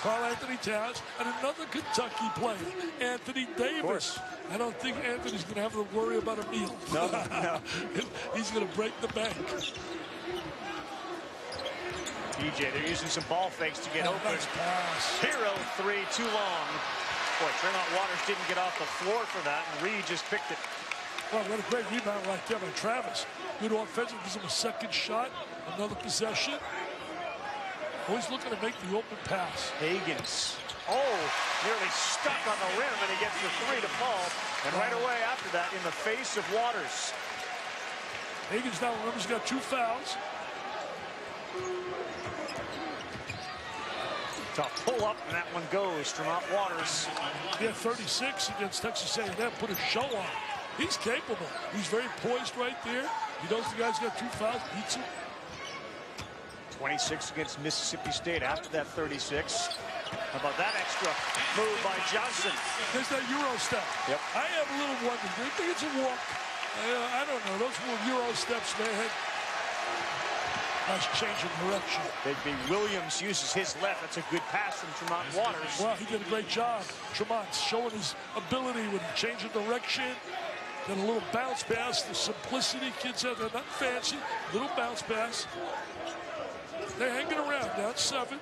Karl Anthony Towns. And another Kentucky player, Anthony Davis. I don't think Anthony's going to have to worry about a meal. No, no. He's going to break the bank. TJ, they're using some ball fakes to get open. Nice pass. Hero 3, too long. Boy, Tremont Waters didn't get off the floor for that, and Reed just picked it. Well, what a great rebound right there by Travis. Good offensive, gives him a second shot, another possession. Always looking to make the open pass. Higgins. Oh, nearly stuck on the rim, and he gets the 3 to fall. And right away after that, in the face of Waters. Higgins now, remember, he's got 2 fouls. Tough pull up, and that one goes. Tremont Waters. He had 36 against Texas A&M, put a show on. He's capable. He's very poised right there. He knows the guy's got 2 fouls, beats him. 26 against Mississippi State after that 36. How about that extra move by Johnson? There's that Euro step. Yep. I have a little wonder. Do you think it's a walk? I don't know. Those little Euro steps, man. Nice change of direction. Big Williams uses his left. That's a good pass from Tremont Waters. Well, he did a great job. Tremont showing his ability with changing direction. Then a little bounce pass. The simplicity kids have. They're not fancy. Little bounce pass. They're hanging around. Down 7.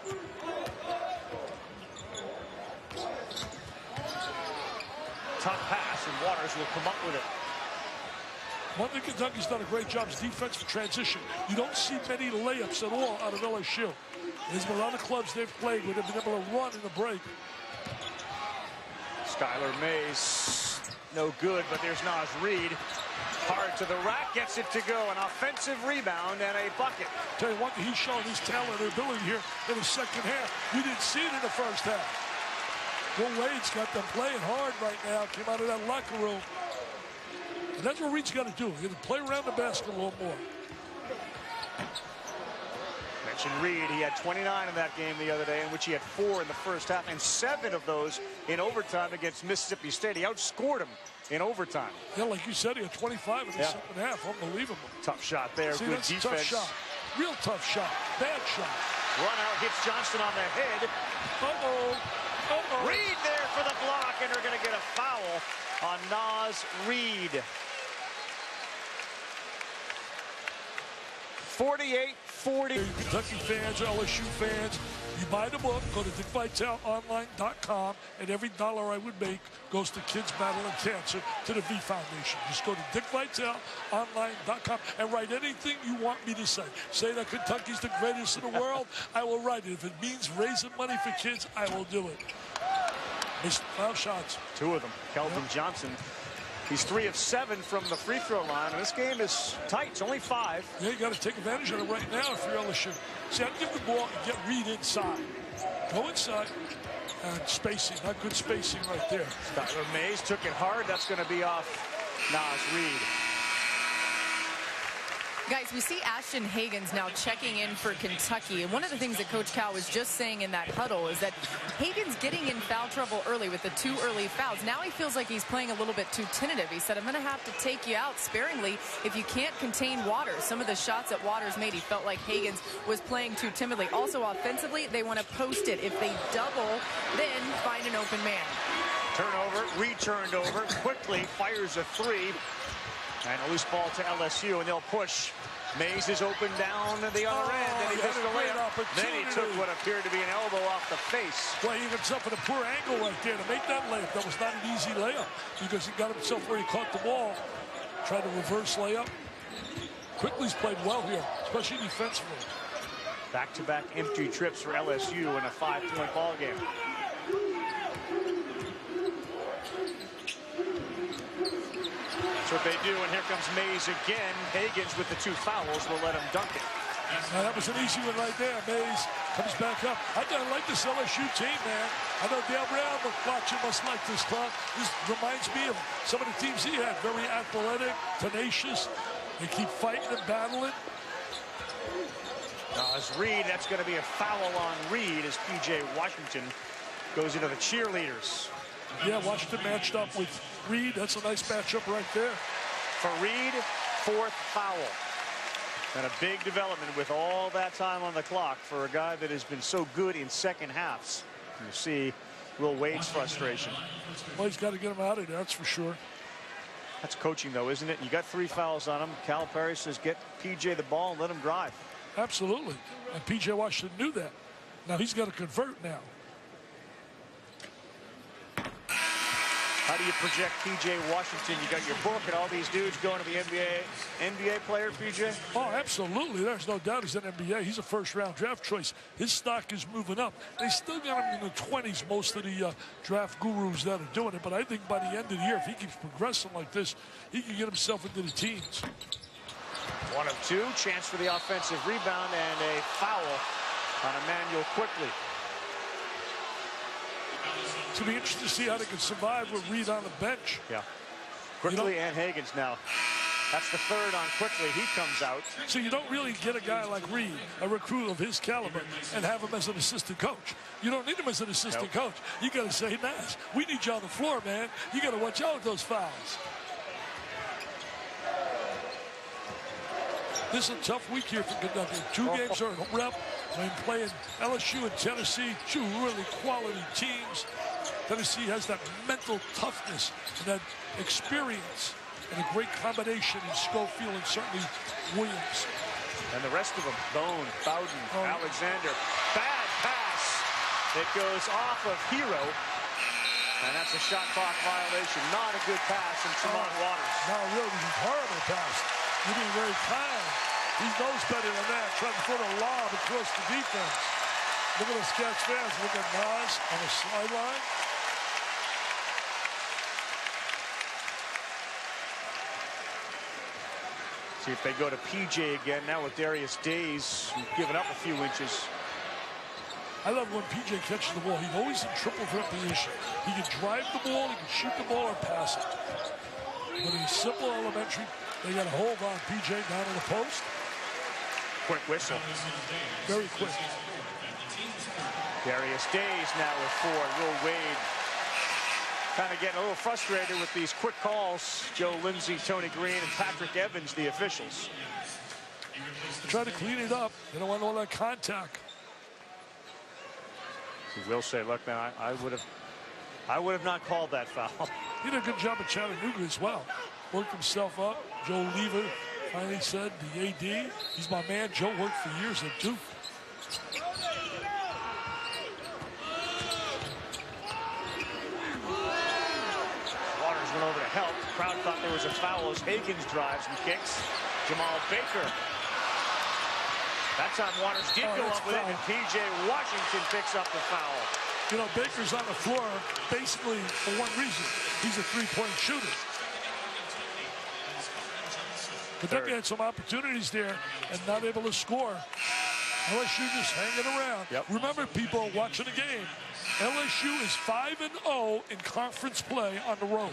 Tough pass, and Waters will come up with it. One thing Kentucky's done a great job is defensive transition. You don't see many layups at all out of LSU. There's been a lot of clubs they've played where they've been able to run in the break. Skylar Mays, no good, but there's Naz Reid. Hard to the rack, gets it to go. An offensive rebound and a bucket. Tell you what, he's showing his talent and ability here in the second half. We didn't see it in the first half. Will Wade's got them playing hard right now. Came out of that locker room. And that's what Reed's got to do. He's got to play around the basket a little more. Mentioned Reed. He had 29 in that game the other day, in which he had 4 in the first half, and 7 of those in overtime against Mississippi State. He outscored him in overtime. Yeah, like you said, he had 25 in the second half. Unbelievable. Tough shot there. See, good that's defense. A tough shot. Real tough shot. Bad shot. Run out, hits Johnston on the head. Uh-oh. Uh-oh. Reed there for the block, and they're going to get a foul on Naz Reid. 48-40. Kentucky fans, LSU fans, you buy the book, go to DickVitaleOnline.com, and every dollar I would make goes to Kids Battling Cancer to the V Foundation. Just go to DickVitaleOnline.com and write anything you want me to say. Say that Kentucky's the greatest in the world, I will write it. If it means raising money for kids, I will do it. Missed 5 shots. 2 of them. Kelvin Johnson. He's 3 of 7 from the free throw line, and this game is tight. It's only 5. Yeah, you got to take advantage of it right now if you're LSU. See, I'd give the ball and get Reed inside. Go inside. And spacing, not good spacing right there. Skylar Mays took it hard. That's going to be off Naz Reid. Guys, we see Ashton Higgins now checking in for Kentucky. And one of the things that Coach Cal was just saying in that huddle is that Higgins getting in foul trouble early with the 2 early fouls. Now he feels like he's playing a little bit too tentative. He said, I'm going to have to take you out sparingly if you can't contain Waters. Some of the shots that Waters made, he felt like Higgins was playing too timidly. Also offensively, they want to post it. If they double, then find an open man. Turnover, returned over, quickly fires a 3. And a loose ball to LSU, and they'll push. Mays is open down the other end, and he missed the layup. Then he took what appeared to be an elbow off the face. Playing himself in a poor angle right there to make that layup. That was not an easy layup because he got himself where he caught the ball. Tried to reverse layup. Quickly's played well here, especially defensively. Back-to-back empty trips for LSU in a 5-point ball game. That's what they do, and here comes Mays again. Higgins with the 2 fouls will let him dunk it. Now, that was an easy one right there. Mays comes back up. I like this LSU team, man. I know Dale Brown, watching must like this club. This reminds me of some of the teams he had. Very athletic, tenacious. They keep fighting and battling. Now, as Reed, that's going to be a foul on Reed as P.J. Washington goes into the cheerleaders. Yeah, Washington matched up with Reed. That's a nice matchup right there. For Reed, 4th foul. And a big development with all that time on the clock for a guy that has been so good in second halves. You see Will Wade's frustration. Well, he's got to get him out of there, that's for sure. That's coaching, though, isn't it? You got 3 fouls on him. Calipari says get P.J. the ball and let him drive. Absolutely. And P.J. Washington knew that. Now he's got to convert now. How do you project P.J. Washington? You got your book and all these dudes going to the NBA player, P.J.? Oh, absolutely. There's no doubt he's an NBA. He's a first-round draft choice. His stock is moving up. They still got him in the 20s, most of the draft gurus that are doing it. But I think by the end of the year, if he keeps progressing like this, he can get himself into the teens. 1 of 2. Chance for the offensive rebound and a foul on Emmanuel Quickly. It's going to be interesting to see how they can survive with Reed on the bench. Yeah. Quickly and Higgins now. That's the 3rd on Quickly. He comes out. So you don't really get a guy like Reed, a recruit of his caliber, and have him as an assistant coach. You don't need him as an assistant coach. You got to say, Nas, we need you on the floor, man. You got to watch out with those fouls. This is a tough week here for Kentucky. 2 games are a rep. When playing LSU and Tennessee, 2 really quality teams. Tennessee has that mental toughness and that experience and a great combination in Schofield and certainly Williams. And the rest of them, Bone, Bowden, Alexander. Bad pass. It goes off of Hero. And that's a shot clock violation. Not a good pass from Tremont Waters. No, really, this is horrible pass. You're being very kind. He knows better than that. Trying to throw a lob across the defense. Look at those Cats fans. Look at Nas on the sideline. See if they go to P.J. again. Now with Darius Days giving up a few inches. I love when P.J. catches the ball. He's always in triple threat position. He can drive the ball, he can shoot the ball, or pass it. But in simple elementary, they got a hold on P.J. down in the post. Quick whistle. Very quick. Darius Days now with 4. Will Wade kind of getting a little frustrated with these quick calls. Joe Lindsay, Tony Green, and Patrick Evans, the officials. Try to clean it up. They don't want all that contact. He will say, look, man, I would have not called that foul. He did a good job at Chattanooga as well. Worked himself up. Joe Lever finally said, the AD, he's my man. Joe worked for years at Duke. Waters went over to help. The crowd thought there was a foul as Higgins drives and kicks. Jamal Baker. That time Waters did go up with it, and P.J. Washington picks up the foul. You know, Baker's on the floor basically for one reason. He's a three-point shooter. Kentucky had some opportunities there and not able to score. LSU just hanging around. Yep. Remember, people watching the game, LSU is 5-0 in conference play on the road.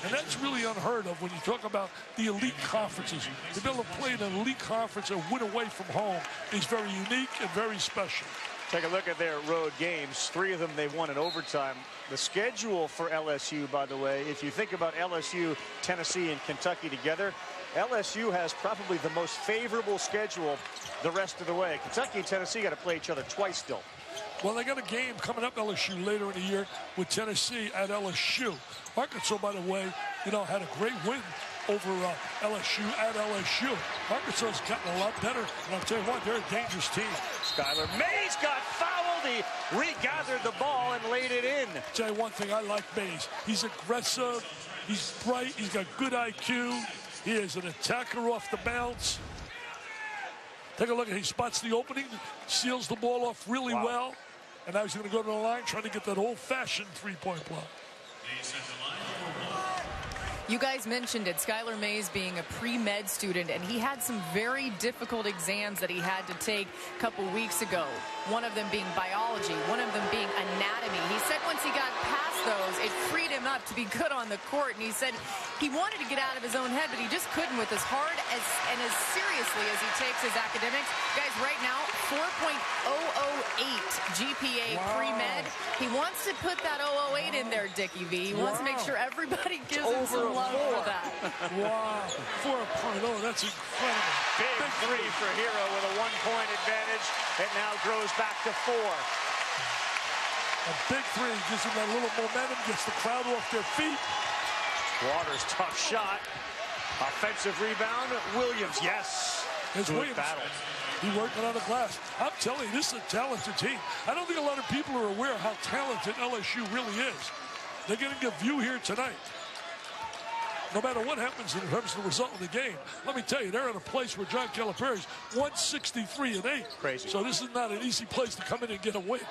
And that's really unheard of when you talk about the elite conferences. To be able to play in an elite conference and win away from home is very unique and very special. Take a look at their road games. 3 of them they won in overtime. The schedule for LSU, by the way, if you think about LSU, Tennessee, and Kentucky together, LSU has probably the most favorable schedule the rest of the way. Kentucky and Tennessee got to play each other twice still. Well, they got a game coming up, LSU, later in the year with Tennessee at LSU. Arkansas, by the way, you know, had a great win over LSU at LSU. Arkansas has gotten a lot better, and I'll tell you what, they're a dangerous team. Skylar Mays got fouled. He regathered the ball and laid it in. I'll tell you one thing, I like Mays. He's aggressive, he's bright, he's got good IQ. He is an attacker off the bounce. Take a look, he spots the opening, seals the ball off really well, and now he's going to go to the line trying to get that old-fashioned three-point block. You guys mentioned it, Skylar Mays being a pre-med student, and he had some very difficult exams that he had to take a couple weeks ago. One of them being biology, one of them being anatomy. He said once he got past those, it freed him up to be good on the court, and he said he wanted to get out of his own head, but he just couldn't with as hard and as seriously as he takes his academics. Guys, right now, 4.008 GPA pre-med. He wants to put that 008 in there, Dickie V. He wants to make sure everybody gives him some love for that. Wow, 4.0, that's incredible. Big three for Hero with a 1-point advantage. It now grows back to 4. A big three gives him that little momentum, gets the crowd off their feet. Waters, tough shot. Offensive rebound. Williams, yes. It's Good Williams. battle. He working on the glass. I'm telling you, this is a talented team. I don't think a lot of people are aware how talented LSU really is. They're getting a view here tonight. No matter what happens in terms of the result of the game, let me tell you, they're in a place where John Calipari's 163-8. Crazy. So this is not an easy place to come in and get a win.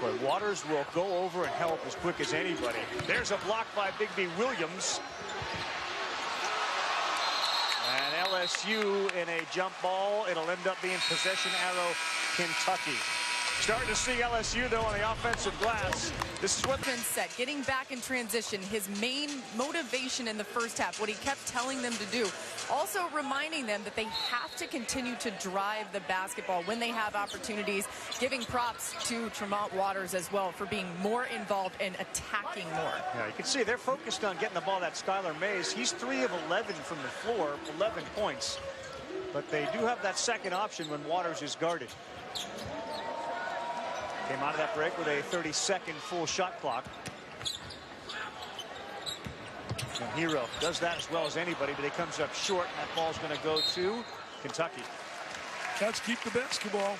But Waters will go over and help as quick as anybody. There's a block by Big B Williams. And LSU in a jump ball. It'll end up being possession arrow Kentucky. Starting to see LSU, though, on the offensive glass. This is what been set. Getting back in transition, his main motivation in the first half, what he kept telling them to do. Also reminding them that they have to continue to drive the basketball when they have opportunities. Giving props to Tremont Waters as well for being more involved and attacking more. Yeah, you can see they're focused on getting the ball. That Skylar Mays, he's 3 of 11 from the floor, 11 points. But they do have that second option when Waters is guarded. Came out of that break with a 30-second full shot clock. And Hero does that as well as anybody, but he comes up short, and that ball's going to go to Kentucky. Cats keep the basketball.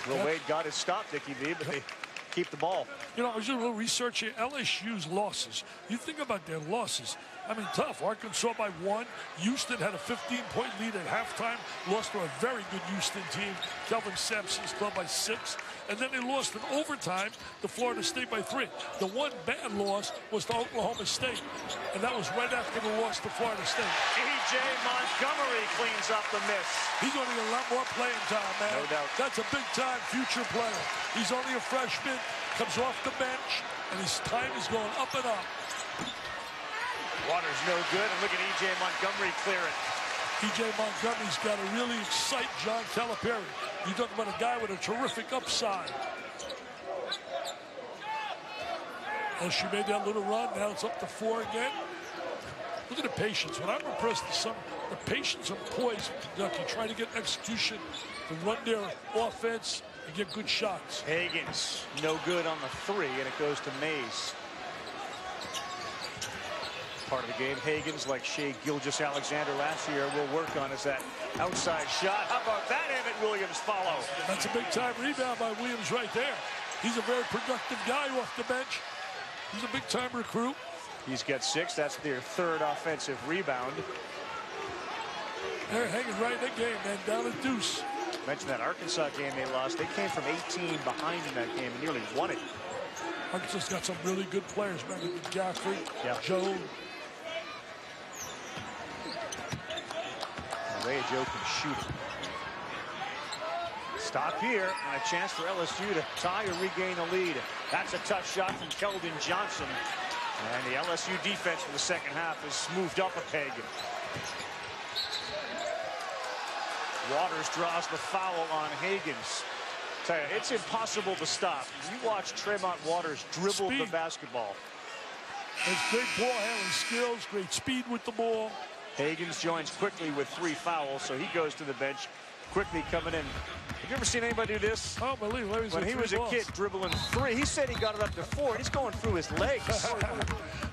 Will Wade got his stop, Dickie V, but they keep the ball. You know, I was doing a little research here. LSU's losses. You think about their losses. I mean, tough. Arkansas by 1. Houston had a 15-point lead at halftime. Lost to a very good Houston team. Kelvin Sampson's club by 6. And then they lost in overtime to Florida State by 3. The one bad loss was to Oklahoma State. And that was right after the loss to Florida State. E.J. Montgomery cleans up the miss. He's going to get a lot more playing time, man. No doubt. That's a big-time future player. He's only a freshman, comes off the bench, and his time is going up and up. Waters no good, and look at E.J. Montgomery clear it. E.J. Montgomery's got to really excite John Calipari. You talk about a guy with a terrific upside. And she made that little run. Now it's up to 4 again. Look at the patience. When I'm impressed with some, the patience and poise of Kentucky, trying to get execution, to run their offense and get good shots. Higgins, no good on the 3, and it goes to Mays. Part of the game, Higgins, like Shea Gilgeous-Alexander last year, will work on is that outside shot. How about that Emmett Williams follow? That's a big-time rebound by Williams right there. He's a very productive guy off the bench. He's a big-time recruit. He's got 6. That's their 3rd offensive rebound. They're hanging right in the game, man, down a deuce. Mentioned that Arkansas game they lost. They came from 18 behind in that game and nearly won it. Arkansas's got some really good players, man. Gaffrey, Joe. Joe can shoot it. Stop here, and a chance for LSU to tie or regain the lead. That's a tough shot from Keldon Johnson. And the LSU defense for the second half has moved up a peg. Waters draws the foul on Higgins. Tell you, it's impossible to stop. You watch Tremont Waters dribble the basketball. There's great ball handling skills, great speed with the ball. Higgins joins quickly with 3 fouls, so he goes to the bench, quickly coming in. Have you ever seen anybody do this? Oh, believe me. When he was a kid dribbling 3, he said he got it up to 4. He's going through his legs.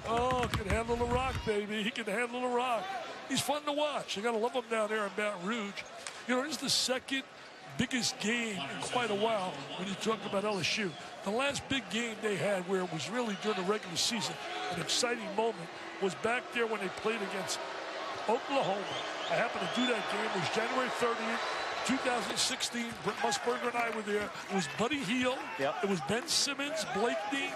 Oh, can handle the rock, baby. He can handle the rock. He's fun to watch. You got to love him down there in Baton Rouge. You know, this is the second biggest game in quite a while when you talk about LSU. The last big game they had where it was really during the regular season, an exciting moment, was back there when they played against Oklahoma. I happened to do that game. It was January 30th, 2016. Brent Musburger and I were there. It was Buddy Hield. It was Ben Simmons, Blakeney,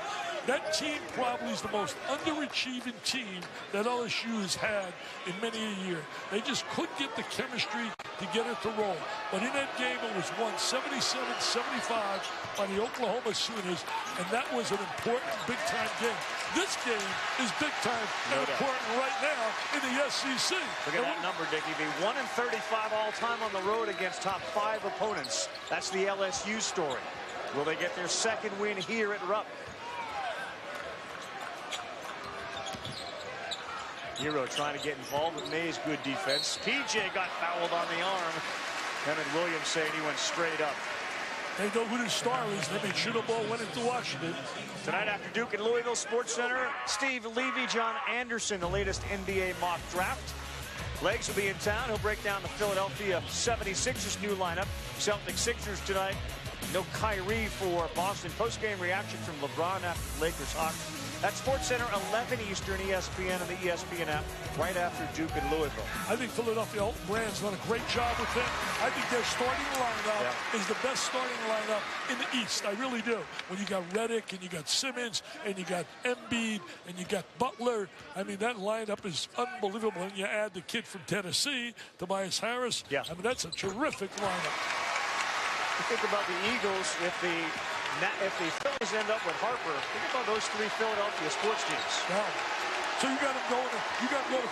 That team probably is the most underachieving team that LSU has had in many a year. They just couldn't get the chemistry to get it to roll. But in that game, it was won 77-75 by the Oklahoma Sooners, and that was an important big-time game. This game is big-time and important right now in the SEC. Look at that number, Dickie. They 1-35 all-time on the road against top 5 opponents. That's the LSU story. Will they get their second win here at Rupp? Hero trying to get involved with May's good defense. PJ got fouled on the arm. Emmett Williams saying he went straight up. They know who the star is. They made sure the ball went into Washington. Tonight after Duke at Louisville Sports Center, Steve Levy, John Anderson, the latest NBA mock draft. Legs will be in town. He'll break down the Philadelphia 76ers new lineup. Celtics Sixers tonight. No Kyrie for Boston. Post-game reaction from LeBron after the Lakers Hawks. That's Sports Center, 11 Eastern, ESPN and the ESPN app, right after Duke and Louisville. I think Philadelphia Elton Brand's done a great job with them. I think their starting lineup is the best starting lineup in the East. I really do. When you got Redick and you got Simmons and you got Embiid and you got Butler, I mean, that lineup is unbelievable. And you add the kid from Tennessee, Tobias Harris. Yeah. I mean, that's a terrific lineup. You think about the Eagles, if the Phillies end up with Harper, think about those 3 Philadelphia sports teams. Wow. So you got him going to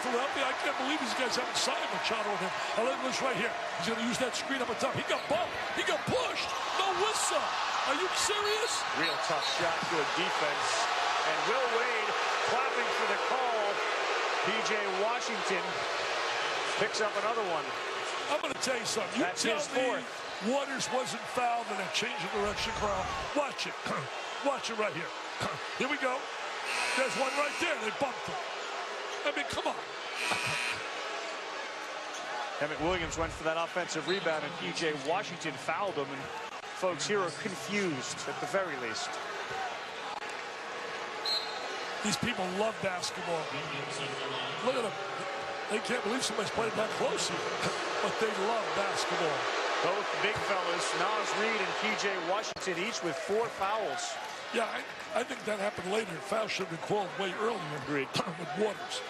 Philadelphia. I can't believe these guys haven't signed Machado with him. I like this right here. He's going to use that screen up on top. He got bumped. He got pushed. No whistle. Are you serious? Real tough shot. Good defense. And Will Wade clapping for the call. P.J. Washington picks up another one. I'm going to tell you something. That's his fourth. Waters wasn't fouled in that change of direction crowd. Watch it. Watch it right here. Here we go. There's one right there. They bumped him. I mean, come on. Emmett Williams went for that offensive rebound, and P.J. Washington fouled him. And folks here are confused at the very least. These people love basketball. Look at them. They can't believe somebody's playing that close here. But they love basketball. Both big fellas, Nas Reed and P.J. Washington, each with 4 fouls. Yeah, I think that happened later. Foul should have been called way earlier. Agreed. With Waters.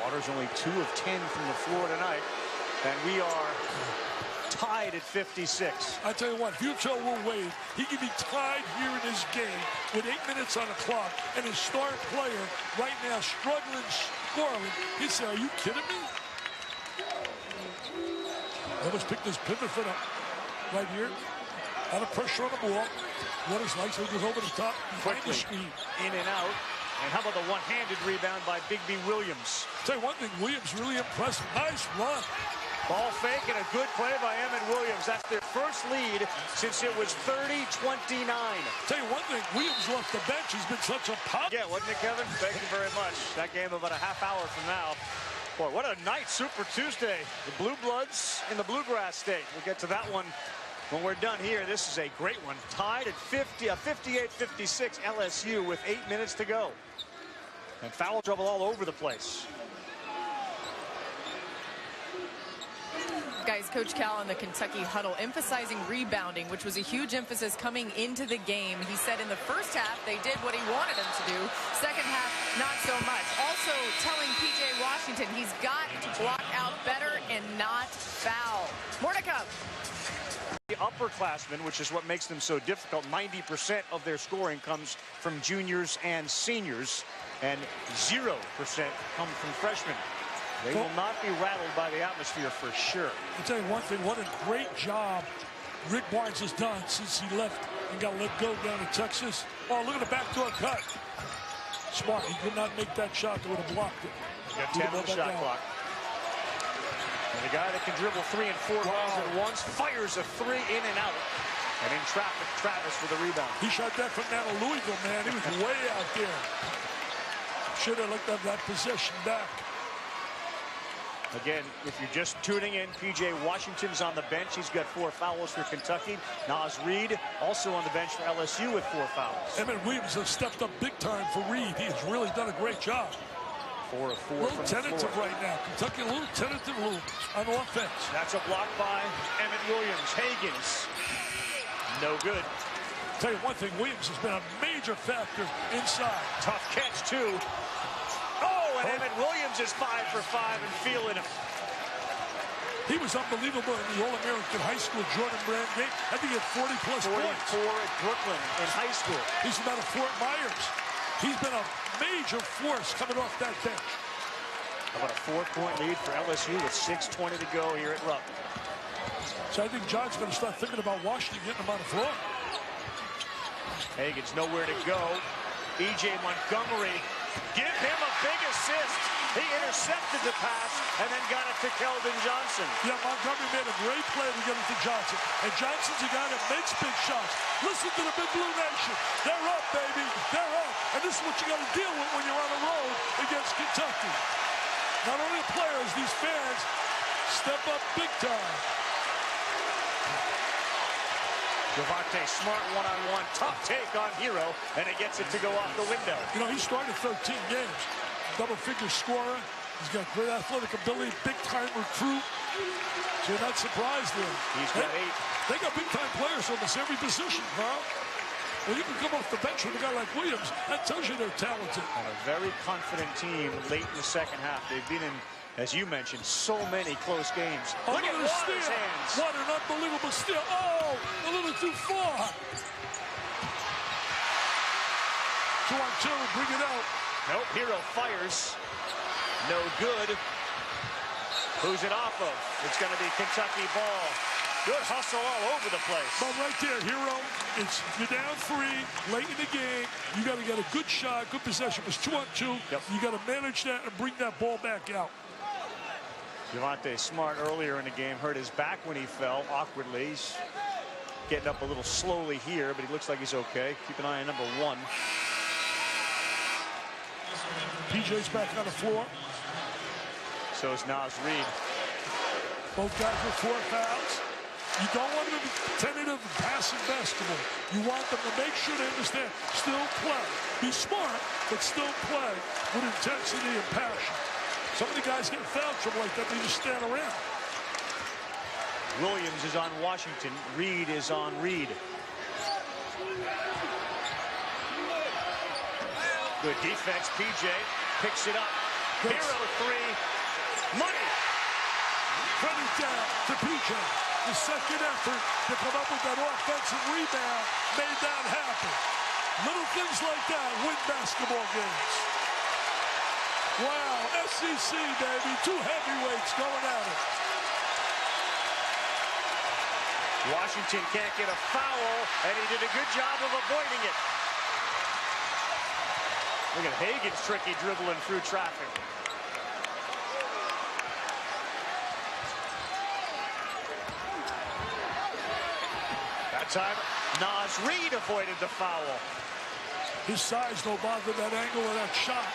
Waters only 2 of 10 from the floor tonight. And we are tied at 56. I tell you what, if you tell Will Wade he can be tied here in this game with 8 minutes on the clock and his star player right now struggling, scoring, he'd say, are you kidding me? Almost picked this pivot for them right here. Out of pressure on the ball. Waters likes it, goes over the top. Quickly in and out. And how about the one-handed rebound by Big B Williams? I'll tell you one thing, Williams really impressive. Nice run. Ball fake and a good play by Emmett Williams. That's their first lead since it was 30-29. Tell you one thing, Williams left the bench. He's been such a pop. Yeah, wasn't it, Kevin? Thank you very much. That game about a half hour from now. Boy, what a night, Super Tuesday. The Blue Bloods in the Bluegrass State. We'll get to that one when we're done here. This is a great one. Tied at 58-56 LSU with 8 minutes to go. And foul trouble all over the place. Guys, Coach Cal in the Kentucky huddle emphasizing rebounding, which was a huge emphasis coming into the game. He said in the first half they did what he wanted them to do. Second half, not so much. Also telling P.J. Washington he's got to block out better and not foul. More to come. The upperclassmen, which is what makes them so difficult, 90% of their scoring comes from juniors and seniors, and 0% come from freshmen. They will not be rattled by the atmosphere for sure. I'll tell you one thing, what a great job Rick Barnes has done since he left and got let go down in Texas. Oh, look at the backdoor cut. Smart. He could not make that shot that would have blocked it. Got 10 on the shot clock. And the guy that can dribble 3 and 4 balls at once fires a 3 in and out. And in traffic, Travis with the rebound. He shot that from down to Louisville, man. He was way out there. Should have looked at that possession back. Again, if you're just tuning in, P.J. Washington's on the bench. He's got 4 fouls for Kentucky. Nas Reed also on the bench for LSU with 4 fouls. Emmett Williams has stepped up big time for Reed. He has really done a great job. 4 of 4 a little tentative right now. Kentucky a little tentative on offense. That's a block by Emmett Williams. Hagans No good. Tell you one thing, Williams has been a major factor inside. Tough catch, too. Oh, and Emmett Williams is 5 for 5 and feeling him. He was unbelievable in the All-American High School Jordan Brand game. I think he had 40-plus points. 44 at Brooklyn in high school. He's about a Fort Myers. He's been a major force coming off that bench. About a 4-point lead for LSU with 6:20 to go here at Rupp. So I think John's going to start thinking about Washington getting him on the floor. Hagan's nowhere to go. E.J. Montgomery, give him a big assist. He intercepted the pass and then got it to Keldon Johnson. Yeah, Montgomery made a great play to get it to Johnson. And Johnson's a guy that makes big shots. Listen to the Big Blue Nation. They're up, baby. They're up. And this is what you got to deal with when you're on the road against Kentucky. Not only the players, these fans step up big time. Javonte Smart one-on-one, tough take on Hero, and it gets it to go off the window. You know, he started 13 games. Double-figure scorer. He's got great athletic ability, big-time recruit. So you're not surprised there. He's got 8. They got big-time players almost every position, Carl. Well, you can come off the bench with a guy like Williams. That tells you they're talented. And a very confident team late in the second half. They've been in, as you mentioned, so many close games. Oh, look at Waters' hands. What an unbelievable steal. Oh, a little too far. 2-on-2, bring it out. Nope, Hero fires. No good. Who's it off of? It's going to be Kentucky ball. Good hustle all over the place. But right there, Hero, you're down 3, late in the game. You got to get a good shot, good possession. It was 2-on-2. Yep. You got to manage that and bring that ball back out. Javonte Smart earlier in the game hurt his back when he fell awkwardly. He's getting up a little slowly here, but he looks like he's okay. Keep an eye on number 1. PJ's back on the floor. So is Naz Reid. Both guys with 4 fouls. You don't want them to be tentative and passive basketball. You want them to make sure they understand, still play. Be smart, but still play with intensity and passion. Some of the guys get foul trouble like that, they just stand around. Williams is on Washington. Reid is on Reid. Good defense. PJ picks it up. Hero 3. Money. Credit down to PJ. The second effort to come up with that offensive rebound made that happen. Little things like that win basketball games. Wow, SEC, baby. 2 heavyweights going at it. Washington can't get a foul, and he did a good job of avoiding it. Look at Hagan's tricky dribbling through traffic. That time, Naz Reid avoided the foul. His size don't bother that angle of that shot.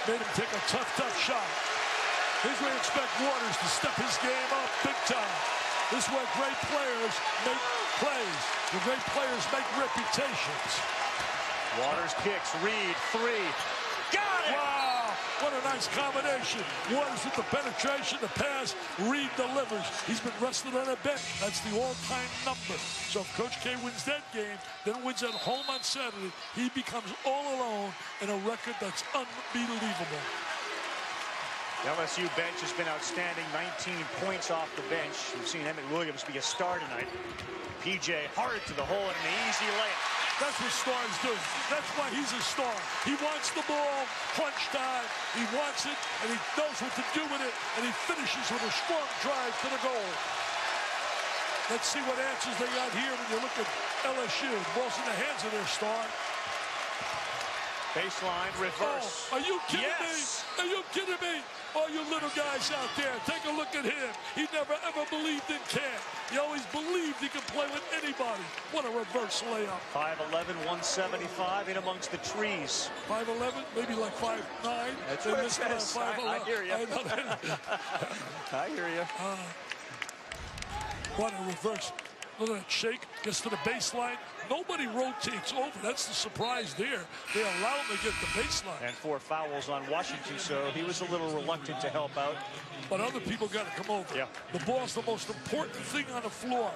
Made him take a tough shot. Here's where you expect Waters to step his game up big time. This is where great players make plays. The great players make reputations. Waters kicks. Reid 3. Got it! Wow, what a nice combination. Waters with the penetration, the pass. Reid delivers. He's been rested on a bench. That's the all-time number. So if Coach K wins that game, then wins at home on Saturday, he becomes all alone in a record that's unbelievable. The LSU bench has been outstanding. 19 points off the bench. We've seen Emmett Williams be a star tonight. PJ hard to the hole and an easy layup. That's what stars do. That's why he's a star. He wants the ball, crunch time. He wants it, and he knows what to do with it, and he finishes with a strong drive to the goal. Let's see what answers they got here when you look at LSU. The ball's in the hands of their star. Baseline, reverse. Oh, are you kidding me? Yes. Are you kidding me? All you little guys out there, take a look at him. He never, ever believed in Ken. He always believed he could play with anybody. What a reverse layup. 5'11", 175 in amongst the trees. 5'11", maybe like 5'9". That's what it says. I hear you. I hear you. What a reverse. Look at that shake. Gets to the baseline. Nobody rotates over. That's the surprise there. They allow him to get the baseline. And 4 fouls on Washington, so he was a little reluctant to help out. But other people got to come over. Yeah. The ball's the most important thing on the floor.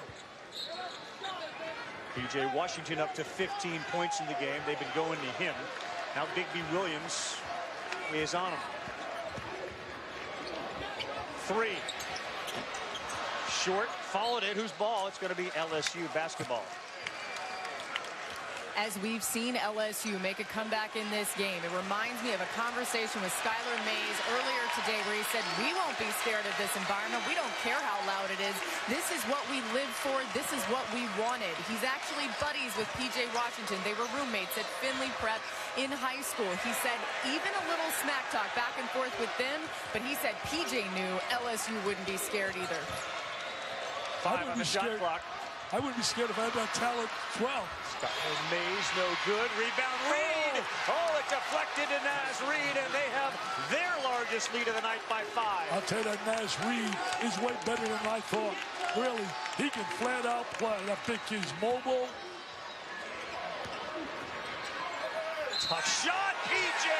P.J. Washington up to 15 points in the game. They've been going to him. Now Digby Williams is on him. 3. Short, followed it. Whose ball? It's going to be LSU basketball. As we've seen LSU make a comeback in this game, it reminds me of a conversation with Skylar Mays earlier today where he said, we won't be scared of this environment. We don't care how loud it is. This is what we live for. This is what we wanted. He's actually buddies with P.J. Washington. They were roommates at Finley Prep in high school. He said even a little smack talk back and forth with them, but he said P.J. knew LSU wouldn't be scared either. 5 on the shot clock. I wouldn't be scared if I had that talent as well. Mays, no good. Rebound, Reed. Oh, it deflected to Naz Reed, and they have their largest lead of the night by 5. I'll tell you that Naz Reed is way better than I thought. Really, he can flat out play. That big kid's mobile. Tough shot, P.J.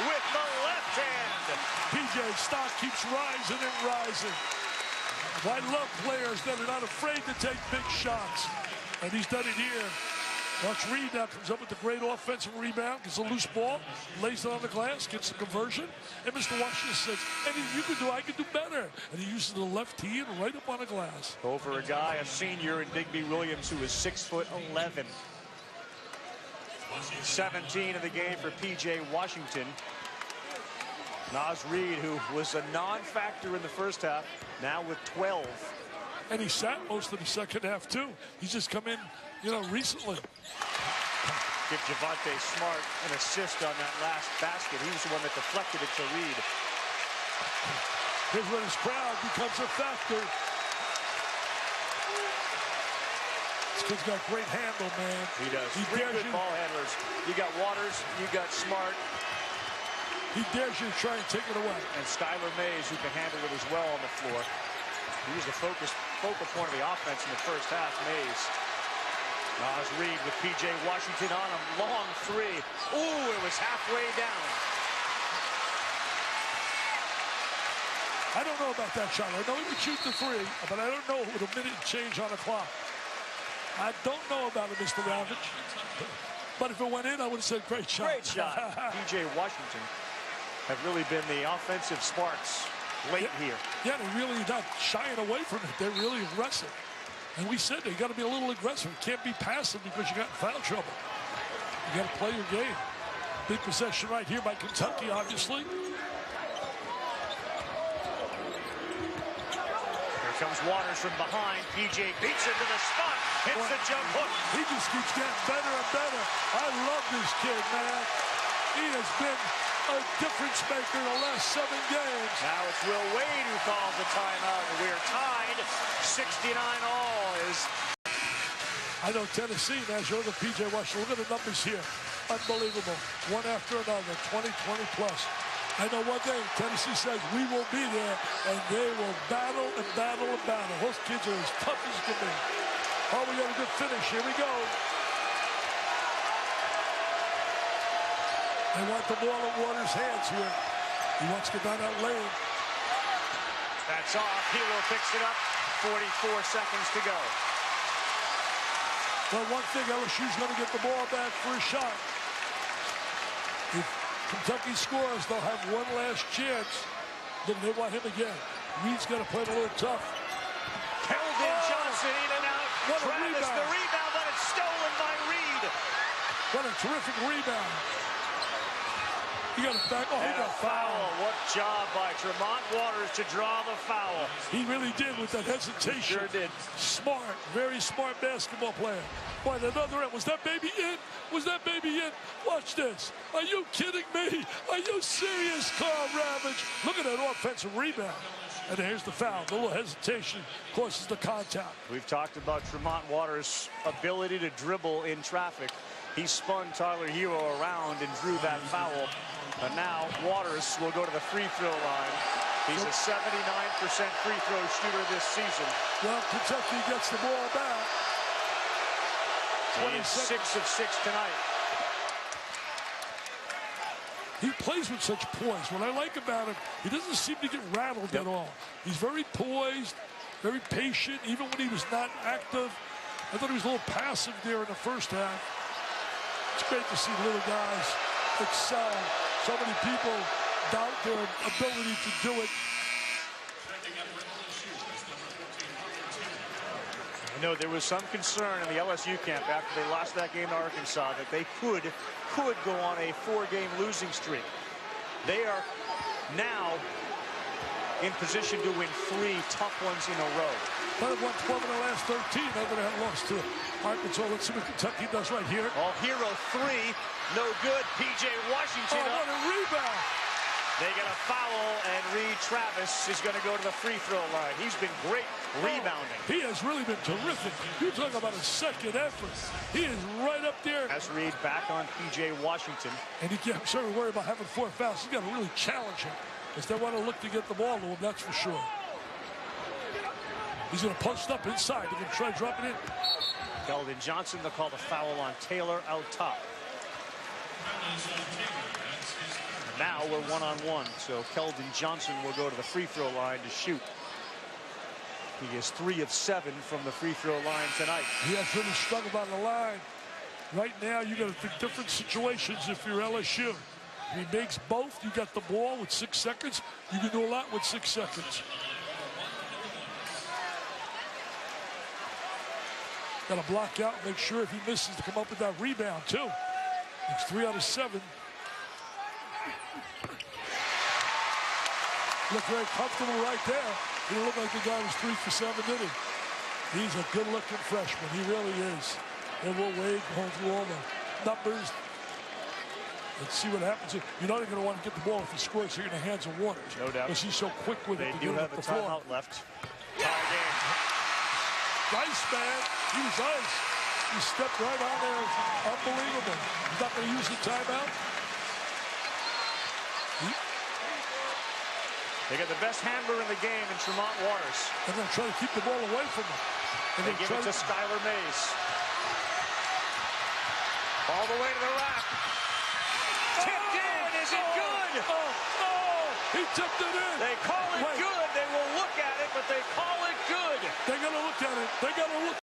with the left hand. P.J.'s stock keeps rising and rising. I love players that are not afraid to take big shots. And he's done it here. Watch Reed now comes up with the great offensive rebound, gets a loose ball, lays it on the glass, gets the conversion. And Mr. Washington says, anything you can do, I can do better. And he uses the left hand right up on the glass. Over a guy, a senior in Digby Williams, who is 6'11". 17 of the game for P.J. Washington. Naz Reed, who was a non-factor in the first half, now with 12. And he sat most of the second half, too. He's just come in, recently. Give Javonte Smart an assist on that last basket. He was the one that deflected it to Reed. Here's when his crowd becomes a factor. This kid's got great handle, man. He does. Three good ball handlers. You got Waters, you got Smart. He dares you to try and take it away. And Skylar Mays, who can handle it as well on the floor. He was the focal point of the offense in the first half, Mays. Naz Reed with P.J. Washington on him. Long 3. Ooh, it was halfway down. I don't know about that shot. I know he would shoot the 3, but I don't know with a minute change on the clock. I don't know about it, Mr. Ravage. But if it went in, I would have said great shot. Great shot. P.J. Washington have really been the offensive sparks late here. Yeah, they're really not shying away from it. They're really aggressive. And we said they got to be a little aggressive. You can't be passive because you got in foul trouble. You got to play your game. Big possession right here by Kentucky, obviously. Here comes Waters from behind. P.J. beats it to the spot. Hits the jump hook. He just keeps getting better and better. I love this kid, man. He has been a difference maker in the last 7 games. Now it's Will Wade who calls the timeout. We're tied. 69 all is. I know Tennessee, man, show the P.J. Washington. Look at the numbers here. Unbelievable. One after another. 20, 20 plus. I know one thing. Tennessee says we will be there, and they will battle and battle and battle. Those kids are as tough as can be. Oh, we got a good finish. Here we go. They want the ball in Waters' hands here. He wants to get down that lane. That's off. Hero picks it up. 44 seconds to go. Well, one thing, LSU's going to get the ball back for a shot. If Kentucky scores, they'll have one last chance. Then they want him again. Reed's got to play it a little tough. Keldon Johnson in and out. What a Travis rebound. the rebound, but it's stolen by Reed. What a terrific rebound. He got it back. Oh, he got fouled. What job by Tremont Waters to draw the foul. He really did with that hesitation. Sure did. Smart, very smart basketball player. Boy, at another end, was that baby in? Was that baby in? Watch this. Are you kidding me? Are you serious, Carl Ravage? Look at that offensive rebound. And here's the foul. A little hesitation causes the contact. We've talked about Tremont Waters' ability to dribble in traffic. He spun Tyler Hero around and drew that foul. And now Waters will go to the free throw line. He's a 79% free throw shooter this season. Well, Kentucky gets the ball back. He is 6 of 6 tonight. He plays with such poise. What I like about him, he doesn't seem to get rattled at all. He's very poised, very patient, even when he was not active. I thought he was a little passive there in the first half. It's great to see little guys excel. So many people doubt their ability to do it. I know there was some concern in the LSU camp after they lost that game to Arkansas that they could go on a 4-game losing streak. They are now in position to win 3 tough ones in a row. But they've won 12 in the last 13. Other than lost to Arkansas. Let's see what Kentucky does right here. All hero 3, no good. P.J. Washington. Oh, what a rebound. They get a foul, and Reed Travis is going to go to the free throw line. He's been great rebounding. He has really been terrific. You talk about a second effort. He is right up there. As Reed back on P.J. Washington. And he can't certainly worry about having 4 fouls. He's got to really challenge him, because they want to look to get the ball to him, that's for sure. He's going to post up inside. They're going to try to drop it in. Keldon Johnson, they'll call the foul on Taylor out top. Now we're 1-on-1, so Keldon Johnson will go to the free throw line to shoot. He is 3 of 7 from the free throw line tonight. He has really struggled on the line. Right now, you got to think different situations if you're LSU. If he makes both, you got the ball with 6 seconds. You can do a lot with 6 seconds. Got to block out, make sure if he misses to come up with that rebound, too. It's 3 out of 7. Looked very comfortable right there. He didn't look like the guy was 3 for 7, did he? He's a good-looking freshman. He really is. And we'll wait, going through all the numbers. Let's see what happens. You're not even going to want to get the ball if he scores here in the hands of Waters. No doubt. Because he's so quick with it. They do have a timeout left. Tie game. Nice, man. He was nice. He stepped right on there. Unbelievable. He's not going to use the timeout. They got the best handler in the game in Tremont Waters. They're going to try to keep the ball away from him. And they give it to Skylar Mays. All the way to the rack. Tipped in. Is it good? Oh, he tipped it in. They call it good. They will look at it, but they call it good. They got to look at it. They got to look